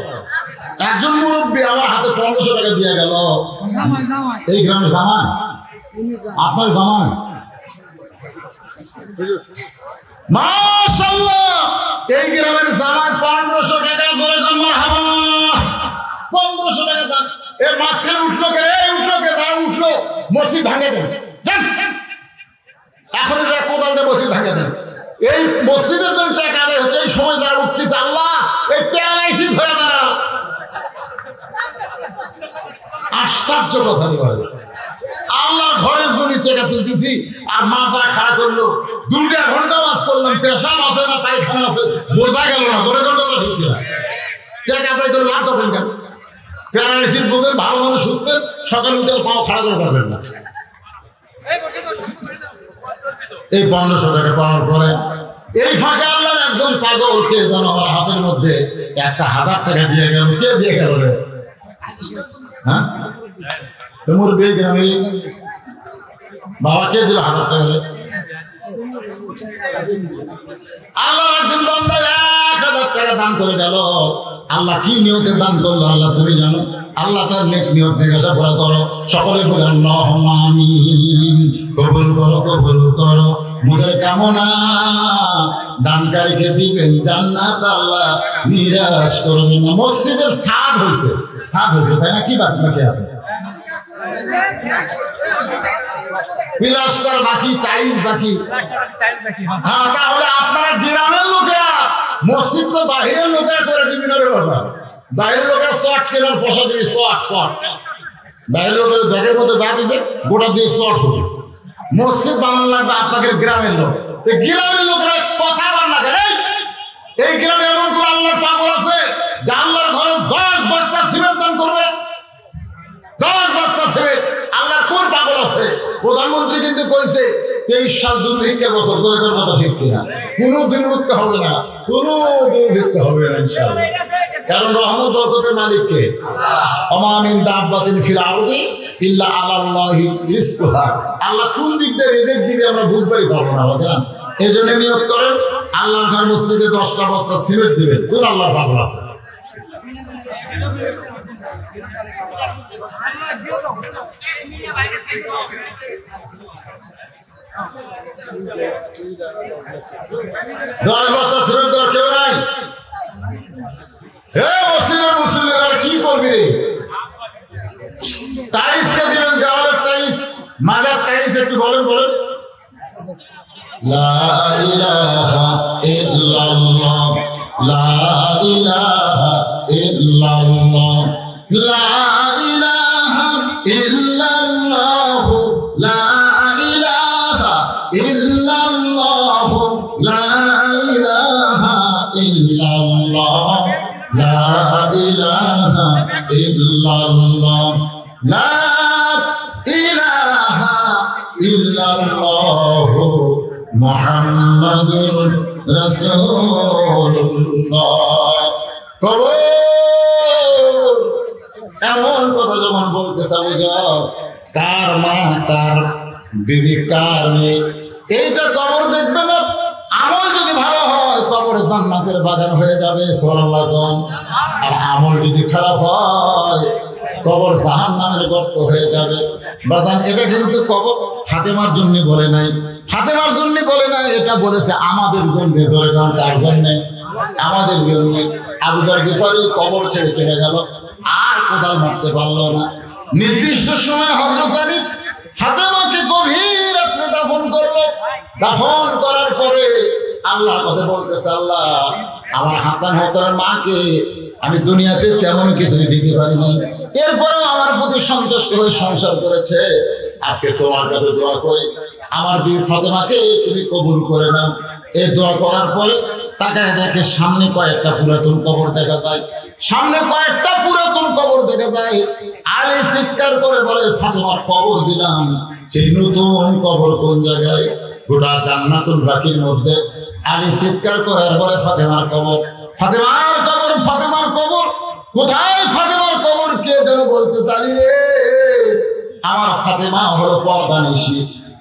একজন মুরব্বী আমার হাতে 1500 টাকা দিয়ে গেল। এই গ্রামের জামাই, আপনার জামাই। মাশাআল্লাহ, এই গ্রামের জামাই 1500 টাকা ধরে মারহাবা। 1500 টাকা দাম। এর মাঝখানে উঠলো কে রে? উঠলো কে? তারা উঠলো, মসজিদ ভাঙে দেন। এখনই যারা কোদাল দিয়ে মসজিদ ভাঙে দেন। এই মসজিদের জন্য টাকা আদায় হচ্ছে। এই সময় যারা উঠতেছে, আল্লাহ এই প্যারালাইসিস হয়ে যারা। আশ্চর্য কথা বলে, আল্লাহর ঘরের জন্য টাকা তুলতেছি আর মাথা খারাপ করলো। 2 ঘন্টা ওয়াজ করলাম, পেশাব আছে না পায়খানা আছে বোঝা গেল না। ধরে কথা ঠিক কিনা? টাকা আদায় করে লাভ দেবেন কেন? প্যারালাইসিস বোঝেন, ভালো মানুষ উঠবেন, সকালে উঠে পাও খাড়া করে পারবেন না। এই 1500 টাকা পাওয়ার পরে এই ফাঁকে আল্লাহর একজন পাগলকে যেন আমার হাতের মধ্যে 1000 টাকা দিয়ে গেল। কে দিয়ে গেল রে? হ্যাঁ মুরব্বী গ্রামে বাবা কে দিল 1000 টাকা রে? আল্লাহর একজন বান্দা 1000 টাকা দান করে গেল। আল্লাহ কি নিয়তে দান করলো আল্লাহ তুমি জানো। আল্লাহ তার নেক নিয়ত জিজ্ঞাসা করো। সকলে বলে আল্লাহুম্মা আমিন। কবুল করো, কবুল করো মোদের কামনা। দানকারীকে দিবেন জান্নাত, আল্লাহ নিরাশ করবেন না। মসজিদের ছাদ হয়েছে, তাই না? কি বাকি আছে? প্লাস্টার বাকি, টাইলস বাকি। হ্যাঁ, তাহলে আপনারা গ্রামের লোকেরা মসজিদ তো বাহিরের লোকেরা করে দিবেন রে বাবা। বাইরের লোকেরা শর্ট কেনার পয়সা দিবি, শর্ট। বাইরের লোকের ব্যাগের মধ্যে যা দিছে গোটা দিয়ে শর্ট হবে। মসজিদ বানানো লাগবে আপনাকে গ্রামের লোক। গ্রামের লোকেরা কথা বান্না করে। এই গ্রামে এমন কোন আল্লাহর পাগল আছে আল্লাহর ঘরে 10 বস্তা সিমেন্ট দান করবে? 10 বস্তা সিমেন্ট। আল্লাহর কোন পাগল আছে? প্রধানমন্ত্রী কিন্তু কইছে 23 সাল দুর্ভিক্ষের বছর। দরকার কথা ঠিক কিনা? কোনো দুর্ভিক্ষ হবে না, কোনো দুর্ভিক্ষ হবে না ইনশাআল্লাহ। কারণ রহমত বরকতের মালিক কে? ওমা মিন দাব্বাতিন ফিল আরদি ইল্লা আলাল্লাহি রিজকুহা। আল্লাহ কোন দিক দিয়ে রিজিক দিবে আমরা বুঝতেই পারবো না। এই জন্য নিয়ত করেন আল্লাহর ঘর মসজিদে 10টা বস্তা সিমেন্ট দিবেন, কোন আল্লাহর পাগল আছে? দশ বস্তা সিমেন্ট দেওয়ার কেউ নাই? মসজিদের মুসলিমরা কি করবি রে? টাইলস কে দিবেন, দেওয়ালের টাইলস, মাজার টাইলস, একটু বলেন বলেন। লা ইলাহা ইল্লাল্লাহ, লা ইলাহা ইল্লাল্লাহ, লা ইলাহা ইল্লাল্লাহ, লা ইলাহা ইল্লাল্লাহ, লা ইলাহা ইল্লাল্লাহ, লা ইলাহা ইল্লাল্লাহ, লা ইলাহা ইল্লাল্লাহ মুহাম্মাদুর রাসূলুল্লাহ। কবর এমন কথা যখন বলতে চাবো, কার মা কার বিবি কার মেয়ে, এইটা কবর দেখবে না। আমল যদি ভালো হয় কবর জান্নাতের বাগান হয়ে যাবে, সুবহানাল্লাহ। আর আমল যদি খারাপ হয় কবর জাহান্নামের গর্ত হয়ে যাবে। বাজান, এটা কিন্তু কবর ফাতেমার জন্য বলে নাই, ফাতেমার জন্য বলে নাই, এটা বলেছে আমাদের জন্য। ধরে কারণ কার জন্য? আমাদের জন্য। আবু যর গিফারী কবর ছেড়ে চলে গেল, আর কোদাল মারতে পারলো না। নির্দিষ্ট সময় হযরত আলী ফাতেমাকে গভীর রাত্রে দাফন করলো। দাফন করার পরে আল্লাহর কাছে বলতেছে, আল্লাহ, আমার হাসান হোসেনের মাকে আমি দুনিয়াতে তেমন কিছুই দিতে পারি না, এরপরেও আমার প্রতি সন্তুষ্ট হয়ে সংসার করেছে। আজকে তোমার কাছে দোয়া করি, আমার বিবি ফাতেমাকে তুমি কবুল করে নাও। এই দোয়া করার পরে তাকায় দেখে সামনে কয়েকটা পুরাতন কবর দেখা যায়, সামনে কয়েকটা পুরাতন কবর দেখা যায়। আলী চিৎকার করে বলে, ফাতেমার কবর দিলাম, সেই নতুন কবর কোন জায়গায়? গোটা জান্নাতুল বাকির মধ্যে। আলী চিৎকার করার পরে ফাতেমার কবর, ফাতেমার কবর, ফাতেমার কবর কোথায়? ফাতেমার কবর কে যেন বলতে চালি রে, আমার ফাতেমা হলো পর্দা নিশি।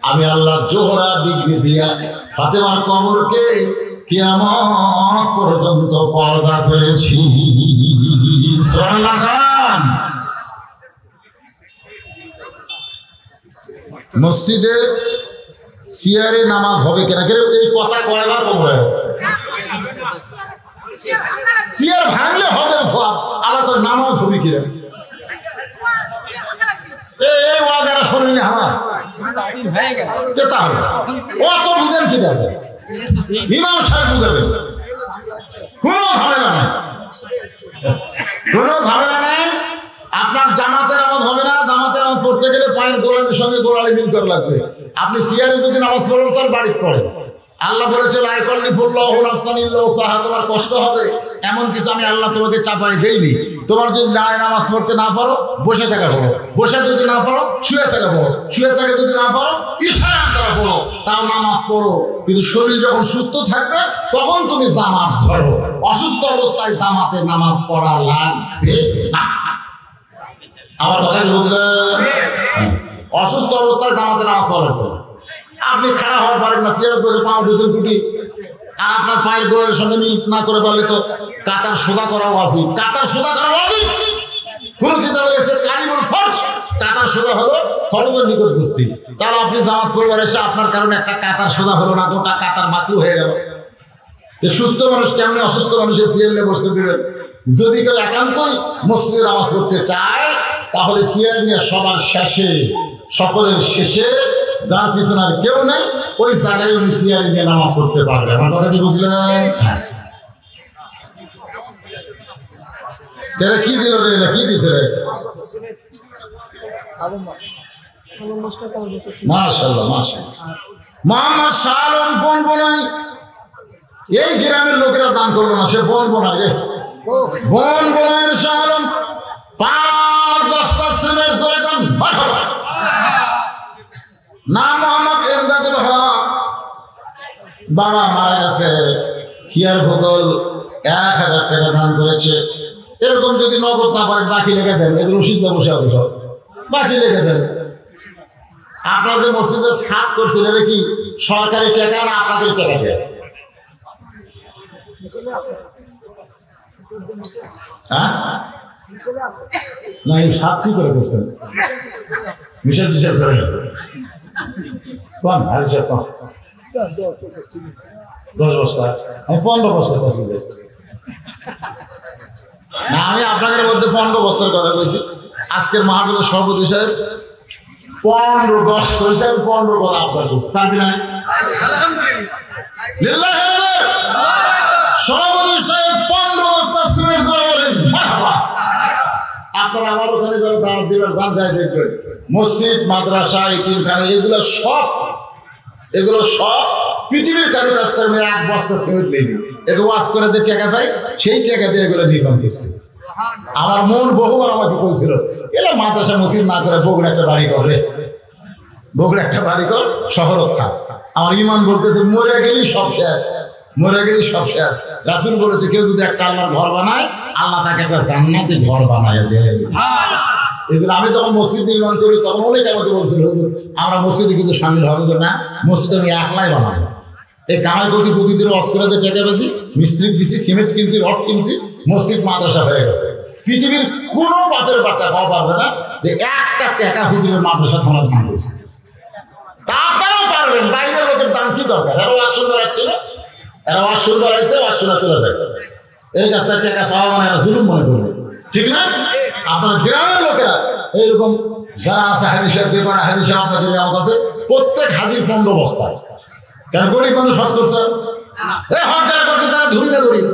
আমি আল্লাহ জোহরা ডিগ্রি দিয়া ফাতেমার কবরকে কিয়ামত পর্যন্ত পর্দা করেছি। মসজিদে চেয়ারে নামাজ হবে কেনা? এই কথা কয়বার বলবে? চেয়ার ভাঙলে হবে সব, আবার তো নামাজ হবে কিনা? এই ওয়াদারা শুনলে আমার অত বুঝেন কি যাবে? ইমাম সাহেব বুঝাবেন, কোনো ঝামেলা নাই, কোনো ঝামেলা নাই। আপনার জামাতের নামাজ হবে না, জামাতের নামাজ পড়তে গেলে পায়ের গোড়ালির সঙ্গে গোড়ালি দিন করে লাগবে। আপনি সিয়ারে যদি নামাজ পড়েন তার বাড়িতে পড়েন। আল্লাহ বলেছে, তোমার কষ্ট হবে এমন কিছু আমি আল্লাহ তোমাকে চাপাই দেইনি। তোমার যদি দাঁড়ায় নামাজ পড়তে না পারো, বসে থাকা পড়ো, বসে যদি না পারো শুয়ে থাকা পড়ো, শুয়ে থাকা যদি না পারো ইশারা দ্বারা পড়ো, তাও নামাজ পড়ো। কিন্তু শরীর যখন সুস্থ থাকবে তখন তুমি জামাত ধরো, অসুস্থ অবস্থায় জামাতে নামাজ পড়া লাগবে না। আমার কথা কি বুঝলেন? অসুস্থ অবস্থায় জামাতে নামাজ পড়া লাগবে। আপনি খাড়া হওয়ার পারেন না, চেয়ারে বসে পাও দুধের কুটি, আর আপনার পায়ের গোড়ালির সঙ্গে মিল না করে পারলে তো কাতার সোজা করা ওয়াজিব। কাতার সোজা করা ওয়াজিব। কোন কিতাবে এসে কারিমুল ফরজ, কাতার সোজা হলো ফরজের নিকটবর্তী। তাহলে আপনি জামাত পড়বার এসে আপনার কারণে একটা কাতার সোজা হলো না, গোটা কাতার বাকি হয়ে গেল। সুস্থ মানুষ কেমনি অসুস্থ মানুষের চেয়ারে বসতে দেবেন? যদি কেউ একান্তই মসজিদে নামাজ পড়তে চায় তাহলে চেয়ার নিয়ে সবার শেষে, সকলের শেষে, যার পিছনে আর কেউ নেই, ওই জায়গায় উনি চেয়ার নিয়ে নামাজ পড়তে পারবে। আমার কথা কি বুঝলেন? এরা কি দিল রে? কি দিছে রে? মাশাআল্লাহ, মাশাআল্লাহ। মোহাম্মদ শাহ আলম বনবনাই, এই গ্রামের লোকেরা দান করলো না, সে বনবনাই রে, বনবনাইয়ের শাহ আলম 5 বস্তা সিমেন্ট ধরে দেন। নাম মোহাম্মদ এমদাদুল হক, বাবা মারা গেছে, খিয়ার ভূগোল 1000 টাকা দান করেছে। এরকম যদি নগদ না পারেন বাকি লিখে দেন, এগুলো সিদ্ধা বসে হবে সব, বাকি লিখে দেন। আপনারা যে মসজিদের ছাদ করছেন এটা কি সরকারি টাকা না আপনাদের টাকা দেয়? হ্যাঁ না, এই সাত কি করে করছেন? মিশন টিশন করে কোন হারি সাহেব 10 বস্তা, আমি 15 বস্তা চাচ্ছি। না, আমি আপনাদের মধ্যে 15 বস্তার কথা বলছি। আজকের মাহফিলের সভাপতি সাহেব 15-10 করেছে, আমি 15 কথা আপনার বলছি, পারবি না? সভাপতি সাহেব 15 বস্তা সিমেন্ট করে বলেন আপনারা আমার ওখানে যারা দাওয়াত দিবেন দান যায় দেখবেন, মসজিদ মাদ্রাসা এতিমখানা এগুলো সব পৃথিবীর কারো কাছ থেকে 1 বস্তা সিমেন্ট নেই। এত ওয়াজ করে যে টাকা পাই সেই টাকা দিয়ে এগুলো নির্মাণ করছে। আমার মন বহুবার আমাকে বলছিল এলা মাদ্রাসা মসজিদ না করে বগুড়া একটা বাড়ি করে, বগুড়া একটা বাড়ি কর, শহর থাক। আমার ইমান বলতেছে মরে গেলেই সব শেষ, মরে গেলেই সব শেষ। রাসূল বলেছে কেউ যদি একটা আল্লাহর ঘর বানায়, আল্লাহ তাকে একটা জান্নাতি ঘর বানায় দেয়। এদিন আমি যখন মসজিদ নির্মাণ করি তখন অনেক আমাকে বলছিল হুজুর আমরা মসজিদে কিছু সামিল হবে না, মসজিদ আমি একলাই বানাবো। এই কামাই করছি, প্রতিদিন ওয়াজ করে যে টাকা পেয়েছি, মিস্ত্রি দিছি, সিমেন্ট কিনছি, রড কিনছি, মসজিদ মাদ্রাসা হয়ে গেছে। পৃথিবীর কোনো বাপের বাচ্চা পাওয়া পারবে না যে একটা টাকা হুজুরের মাদ্রাসা থানার দান করছে। তারপরেও পারবেন, বাইরের লোকের দাম কি দরকার? এরা ওয়াজ শুরু করাচ্ছে না, এরা ওয়াজ শুরু করাইছে, ওয়াজ শোনা চলে যায়। এর কাছ থেকে টাকা চাওয়া মানে এরা জুলুম মনে করবে, ঠিক না? আপনার গ্রামের লোকেরা এইরকম যারা আছে হাজির সাহেব, যে কোনো হাজির সাহেব আপনাদের আমার কাছে প্রত্যেক হাজির 15 বস্তা। কেন গরিব মানুষ হজ করছে, হজ যারা করছে তারা ধরি না গরিব,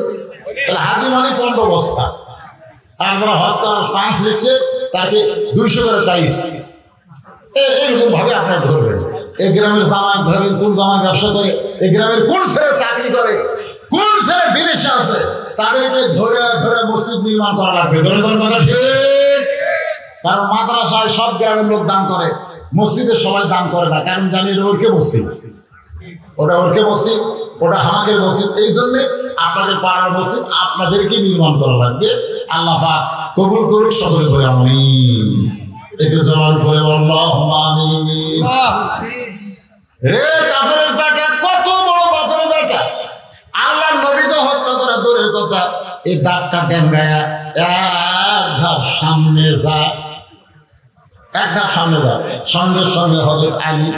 তাহলে হাজি মানে 15 বস্তা। আর যারা হজ করার চান্স নিচ্ছে তাকে 200 করে প্রাইস। এরকম ভাবে আপনারা ধরবেন। এই গ্রামের জামাই ধরবেন, কোন জামাই ব্যবসা করে, এই গ্রামের কোন ছেলে চাকরি করে, কোন ছেলে বিদেশে আছে, তাদেরকে ধরে ধরে মসজিদ নির্মাণ করা লাগবে। ধরে কোন কথা ঠিক? কারণ মাদ্রাসায় সব গ্রামের লোক দান করে, মসজিদে সবাই দান করে না, কারণ জানি ওরকে মসজিদ, ওটা ওরকে মসজিদ, ওটা হামাকের মসজিদ। এই জন্যে আপনাদের পাড়ার মসজিদ আপনাদেরকে নির্মাণ করা লাগবে। আল্লাহ পাক কবুল করুক, সকলে করে আমিন। একটু জবান করে আল্লাহুম্মা আমিন। রে কাফেরের বেটা, কত বড় বাপের বেটা, আল্লাহর নবী তো হত্যা করা দূরের কথা, এই দাঁতটা ডেঙ্গায়া এক ধাপ সামনে যায়, এক ধাপ সামনে যায়। সঙ্গে সঙ্গে হযরত আলী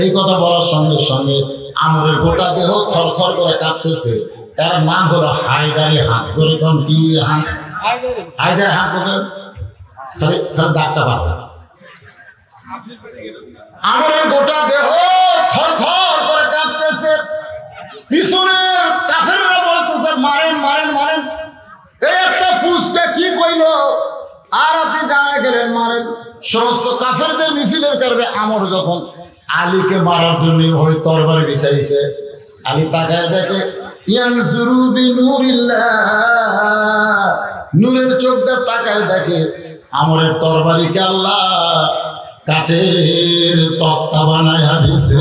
এই কথা বলার সঙ্গে সঙ্গে আমরের গোটা দেহ থরথর করে কাঁপতেছে। এর নাম হলো হায়দারি হাঁক। জোরে কোন কি হাঁক? হায়দারি হাঁক বলেন, খালি খালি দাঁতটা পারবে। আমরের গোটা দেহ থরথর করে কাঁপতেছে। পিছনের কাফেররা বলতেছে মারেন মারেন মারেন। এই একটা পুষ্কে কি কইল আর আপনি দাঁড়ায় গেলেন মারেন। সমস্ত কাফেরদের মিছিলের কারণে আমর যখন আলীকে মারার জন্য ওই তরবারি বিছাইছে, আলী তাকায় দেখে ইয়ানজুরু বিনুরিল্লাহ, নূরের চোখটা তাকায় দেখে আমরের তরবারিকে আল্লাহ কাঠের তক্তা বানায় দিছে।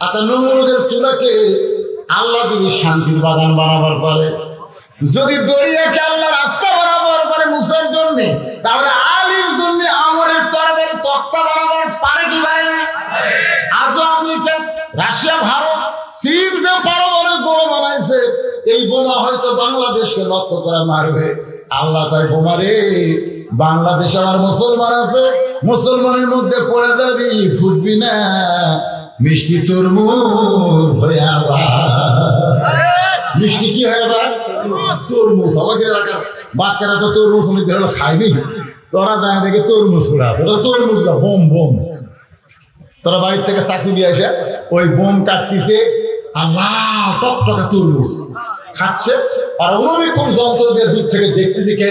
আচ্ছা, নমরুদের চুলাকে আল্লাহ যদি শান্তির বাগান বানাবার পারে, যদি দরিয়াকে আল্লাহ রাস্তা বানাবার পারে মুসার জন্য, তাহলে আলীর জন্য আমরের তরবারি তক্তা বানাবার পারে কি পারে না? আজও আমেরিকা, রাশিয়া, ভারত, চীন যে পারমাণবিক বোমা বানাইছে, এই বোমা হয়তো বাংলাদেশকে লক্ষ্য করে মারবে। আল্লাহ কয় বোমা রে, বাংলাদেশ আমার মুসলমান আছে, মুসলমানের মধ্যে পড়ে যাবি, ফুটবি না, মিষ্টি তরমুজ হয়ে আসা। মিষ্টি কি হয়ে যায়? তরমুজ। আমাকে এলাকার বাচ্চারা তো তরমুজ অনেক খায়নি, তোরা যায় দেখে তরমুজ করে আছে, তরমুজ না, বোম বোম। তোরা বাড়ির থেকে চাকরি নিয়ে আসে ওই বোম কাটপিছে, আল্লাহ টকটকা তরমুজ খাচ্ছে। আর অনেকক্ষণ যন্ত্র দিয়ে দূর থেকে দেখতে দেখে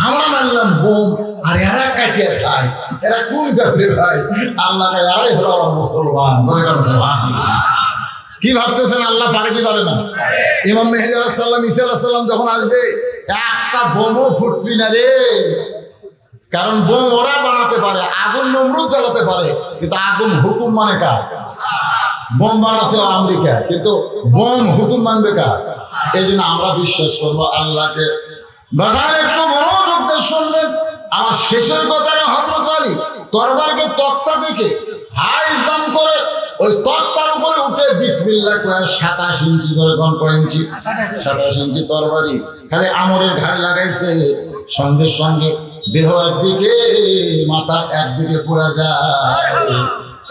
আমরা মানলাম বোম, আর এরা কাটিয়ে খায়, এরা কোন জাতির ভাই? আল্লাহ এরাই হলো আমার মুসলমান। কি ভাবতেছেন আল্লাহ পারে কি পারে না? ইমাম মেহেদী আলাইহিস সালাম, ঈসা আলাইহিস সালাম যখন আসবে, একটা বোমও ফুটবি না রে। কারণ বোম ওরা বানাতে পারে, আগুন নমরুদ জ্বালাতে পারে, কিন্তু আগুন হুকুম মানে কার? বোম বানাচ্ছে আমেরিকা, কিন্তু বোম হুকুম মানবে কার? এই জন্য আমরা বিশ্বাস করবো আল্লাহকে। বাজার একটু মনোযোগ দিয়ে শুনবেন। আমার শেষের কথাটা হযরত আলী তরবারকে তক্তা দেখে হাই জাম করে ওই তক্তার উপরে উঠে বিসমিল্লাহ বিসমিল্লাহ কয় 27 ইঞ্চি ধরে কোন কয় ইঞ্চি 27 ইঞ্চি তরবারি খালি আমরের ঘাড়ে লাগাইছে সঙ্গে সঙ্গে দেহ একদিকে মাথা একদিকে পড়ে যায়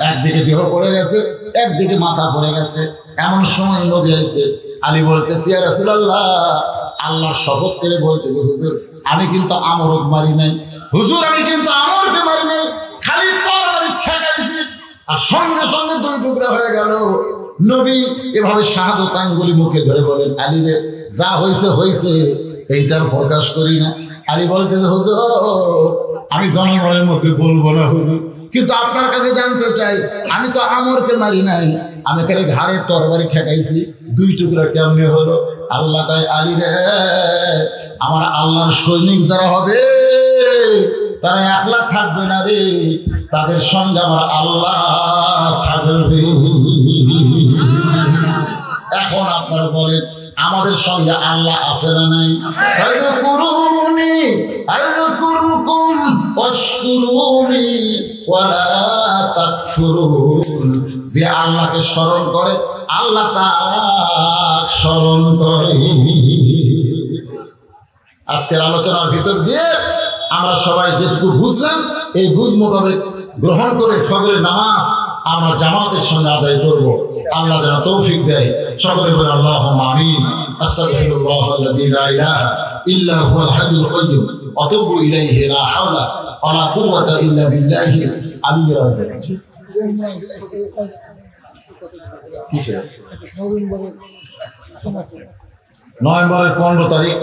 একদিকে দেহ পড়ে গেছে একদিকে মাথা পড়ে গেছে এমন সময় নবী আইছে আলী বলতেছি ইয়া রাসূলুল্লাহ আল্লাহর শপথ করে বলতেছে হুজুর আমি কিন্তু আমরক মারি নাই হুজুর আমি কিন্তু আমরকে মারি নাই খালি তরবারি ঠেকাইছি আর সঙ্গে সঙ্গে দুই টুকরা হয়ে গেল নবী এভাবে শাহাদাত আঙ্গুলি মুখে ধরে বলেন আলী রে যা হইছে হইছে এইটার প্রকাশ করি না আলী বলতেছে হুজুর আমি জনগণের মধ্যে বলবো না হুজুর কিন্তু আপনার কাছে জানতে চাই আমি তো আমরকে মারি নাই আমি খালি ঘাড়ে তরবারি ঠেকাইছি দুই টুকরা কেমনে হলো আল্লাহ কয় আলী রে আমার আল্লাহর সৈনিক যারা হবে তারা একলা থাকবে না রে তাদের সঙ্গে আমার আল্লাহ থাকবে এখন আপনারা বলেন আমাদের সঙ্গে আল্লাহ আছে না নাই ফাযকুরুনি আযকুরুকুম ওয়াশকুরুনি ওয়ালা তাকফুরুন যে আল্লাহকে স্মরণ করে আল্লাহ তাআলা স্মরণ করে আজকের আলোচনার ভিতর দিয়ে আমরা সবাই যেটুকু বুঝলাম এই বুঝ মোতাবেক গ্রহণ করে ফজরের নামাজ আমরা জামাতের সঙ্গে আদায় করব আল্লাহ যেন তৌফিক দেয় সকলে বলে আল্লাহুম্মা আমিন আস্তাগফিরুল্লাহাল্লাযী লা ইলাহা ইল্লা হুয়াল হাইয়ুল কাইয়্যুম ওয়া আতুবু ইলাইহি লা হাওলা ওয়া লা কুওয়াতা ইল্লা বিল্লাহি আলিয়্যিল আযীম নভেম্বরের 15 তারিখ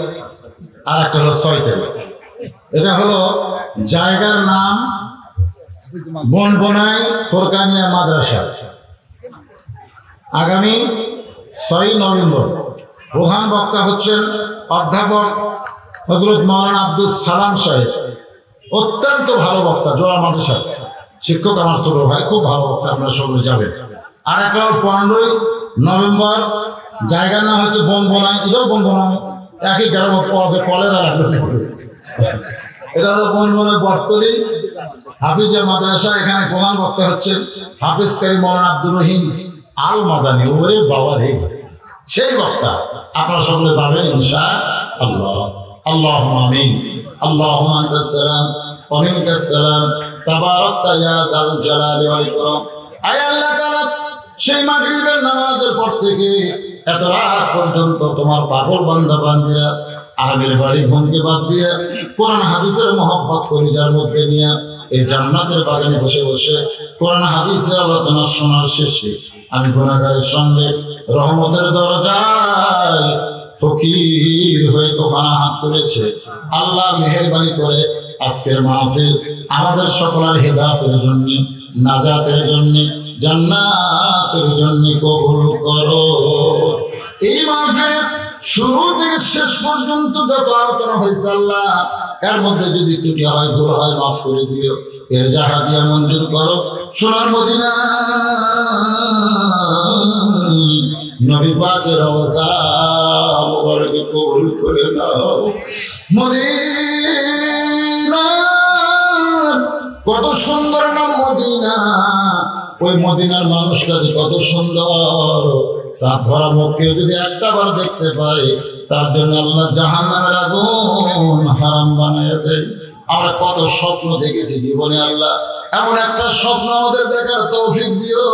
আর একটা হলো 6 তারিখ এটা হলো জায়গার নাম বনবনাই ফোরকানিয়া মাদ্রাসা আগামী 6 নভেম্বর প্রধান বক্তা হচ্ছেন অধ্যাপক হযরত মাওলানা আব্দুল সালাম সাহেব অত্যন্ত ভালো বক্তা জোড়া মাদ্রাসা শিক্ষক আমার ছোট ভাই খুব ভালো বক্তা আপনারা সকলে যাবেন আর একটা 15 নভেম্বর জায়গার নাম হচ্ছে বনবনাই এটাও বনবনাই একই গ্রামে পাওয়া যায় কলেরা লাগলো এটা হলো বনবনাই বর্তলি হাফিজা মাদ্রাসা এখানে প্রধান বক্তা হচ্ছেন হাফিজ কারি মাওলানা আব্দুর রহিম আল মাদানী ওরে বাবা রে সেই বক্তা আপনারা সকলে যাবেন ইনশাআল্লাহ আল্লাহুম্মা আমিন আল্লাহুম্মা আনতাস সালাম ওয়া মিনকাস সালাম তাবারাকতা ইয়া যাল জালালি ওয়াল ইকরাম আয় আল্লাহ তাআলা সেই মাগরিবের নামাজের পর থেকে এত রাত পর্যন্ত তোমার পাগল বান্দা বান্দীরা আরামের বাড়ি ঘুমকে বাদ দিয়ে কোরআন হাদিসের মহব্বত কলিজার মধ্যে নিয়ে এই জান্নাতের বাগানে বসে বসে কোরআন হাদিসের আলোচনা শোনার শেষে আমি গুনাহগারের সঙ্গে রহমতের দরজায় ফকির হয়ে তোফানা হাত তুলেছে আল্লাহ মেহেরবানি করে আজকের মাহফিল আমাদের সকলের হেদায়েতের জন্য নাজাতের জন্য জান্নাতের জন্য কবুল করো এই মাহফিলের শুরু থেকে শেষ পর্যন্ত যত আলোচনা হয়েছে আল্লাহ এর মধ্যে যদি ত্রুটি হয় ভুল হয় মাফ করে দিও এর জাহাদিয়া মঞ্জুর করো সোনার মদিনা নবী পাকের রওজা মুবারকে কবুল করে নাও মদিনা কত সুন্দর নাম মদিনা ওই মদিনার মানুষটা যে কত সুন্দর সাত ভরা মুখকে যদি একটা বার দেখতে পাই তার জন্য আল্লাহ জাহান্নামের আগুন হারাম বানায় দেয় আমরা কত স্বপ্ন দেখেছি জীবনে আল্লাহ এমন একটা স্বপ্ন আমাদের দেখার তৌফিক দিও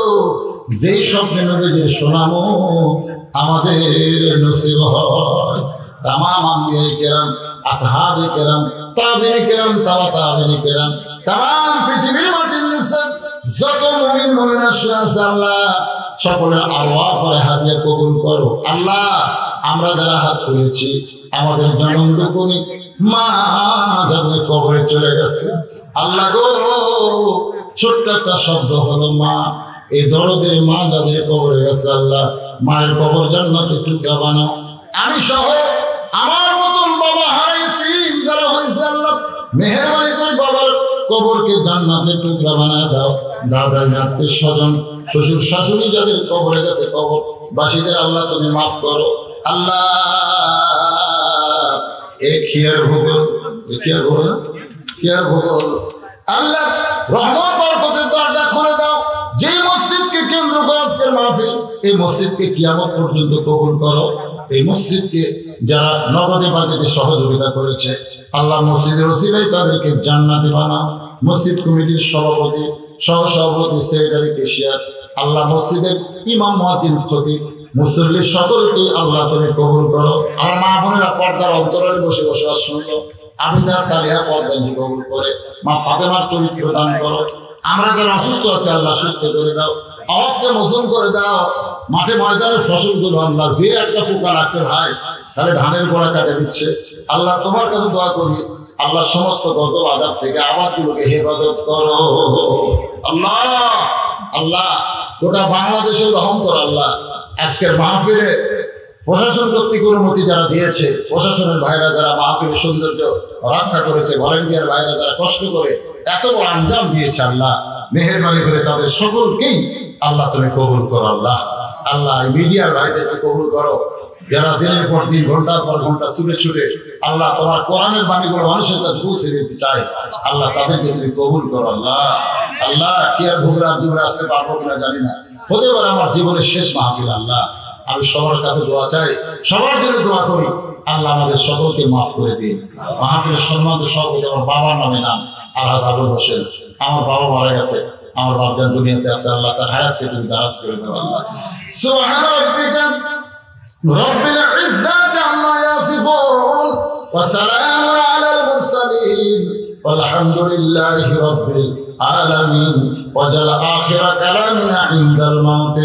যেই স্বপ্নে নবীদের শোনামো আমাদের নসিব হয় তামাম আম্বিয়ায়ে কেরাম আসহাবে কেরাম তাবিঈনে কেরাম তাবিঈনে কেরাম তামাম পৃথিবীর মাটির নিচে যত মুমিন মুমিনা শুয়ে আছে আল্লাহ সকলের আরওয়াহ হাদিয়া কবুল করো আল্লাহ আমরা যারা হাত তুলেছি আমাদের জনম দুকুনি মা যাদের কবরে চলে গেছে আল্লাহ গো ছোট্ট একটা শব্দ হলো মা এই দরদের মা যাদের কবরে গেছে আল্লাহ মায়ের কবর জান্নাতে টুকরা বানাও আমি সহ আমার মতন বাবা হারাই তিন যারা হয়েছে আল্লাহ মেহেরবানি করে বাবার কবরকে জান্নাতের টুকরা বানায় দাও দাদা আত্মীয় স্বজন শ্বশুর শাশুড়ি যাদের কবরে গেছে কবর বাসীদের আল্লাহ তুমি মাফ করো আল্লাহ এই খিয়ার ভূগোল আল্লাহ রহমত বরকতের দরজা খুলে দাও যেই মসজিদকে কেন্দ্র করে আজকের মাহফিল, এই মসজিদকে কিয়ামত পর্যন্ত কবুল করো। এই মসজিদকে যারা নগদে বাগদে সহযোগিতা করেছে আল্লাহ মসজিদের ওসিলায় তাদেরকে জান্নাতি বানাও। মসজিদ কমিটির সভাপতি, সহসভাপতি, সেক্রেটারি, ক্যাশিয়ার, আল্লাহ মসজিদের ইমাম, মুয়াজ্জিন, খতিব, মুসল্লি সকলকে আল্লাহ তুমি কবুল করো। আমার মা বোনেরা পর্দার অন্তরালে বসে বসবাস শুনলো, আবিদা সালিহা পর্দাকে কবুল করে। মা ফাতেমার চরিত্র দান করো। আমরা যারা অসুস্থ আছে আল্লাহ সুস্থ করে দাও, আওয়াজকে মোচন করে দাও। মাঠে ময়দানের ফসলগুলো আল্লাহ, যে একটা পোকা লাগছে ভাই, তাহলে ধানের গোড়া কাটে দিচ্ছে। আল্লাহ তোমার কাছে দোয়া করি, আল্লাহ সমস্ত গজব আযাব থেকে আবাদগুলোকে হেফাজত করো। আল্লাহ আল্লাহ গোটা বাংলাদেশের রহম করো আল্লাহ। আজকের মাহফিলে প্রশাসন কর্তৃক অনুমতি যারা দিয়েছে, প্রশাসনের ভাইরা যারা মাহফিলের সৌন্দর্য রক্ষা করেছে, ভলেন্টিয়ার ভাইরা যারা কষ্ট করে এত বড় আঞ্জাম দিয়েছে, আল্লাহ মেহেরবানি করে তাদের সকলকেই আল্লাহ তুমি কবুল করো। আল্লাহ আল্লাহ মিডিয়ার ভাইদেরকে কবুল করো, যারা দিনের পর দিন, ঘন্টার পর ঘন্টা ছুটে ছুটে আল্লাহ তোমার কোরআনের বাণীগুলো মানুষের কাছে পৌঁছে দিতে চায়, আল্লাহ তাদেরকে তুমি কবুল করো। আল্লাহ আল্লাহ কি আর ভোগরা জীবনে আসতে পারবো কিনা জানি না, হতে পারে আমার জীবনের শেষ মাহফিল। আল্লাহ আমি সবার কাছে দোয়া চাই, সবার জন্য দোয়া করি, আল্লাহ আমাদের সকলকে মাফ করে দিন। মাহফিলের সম্মানিত সভাপতি আমার বাবার নামে নাম আলহাজ আবুল হোসেন। আমার বাবা মারা গেছে, আমার বাপজান দুনিয়াতে আছে, আল্লাহ তার হায়াতকে তুমি দারাজ করে দাও। আল্লাহ সুবহান রাব্বিকা রব্বিল ইজ্জাতি আম্মা ইয়াসিফুন ওয়া সালামুন আলাল মুরসালিন ওয়ালহামদুলিল্লাহি রাব্বিল আলামিন। ওয়াজাল আখিরা কালামিনা ইনদাল মাউত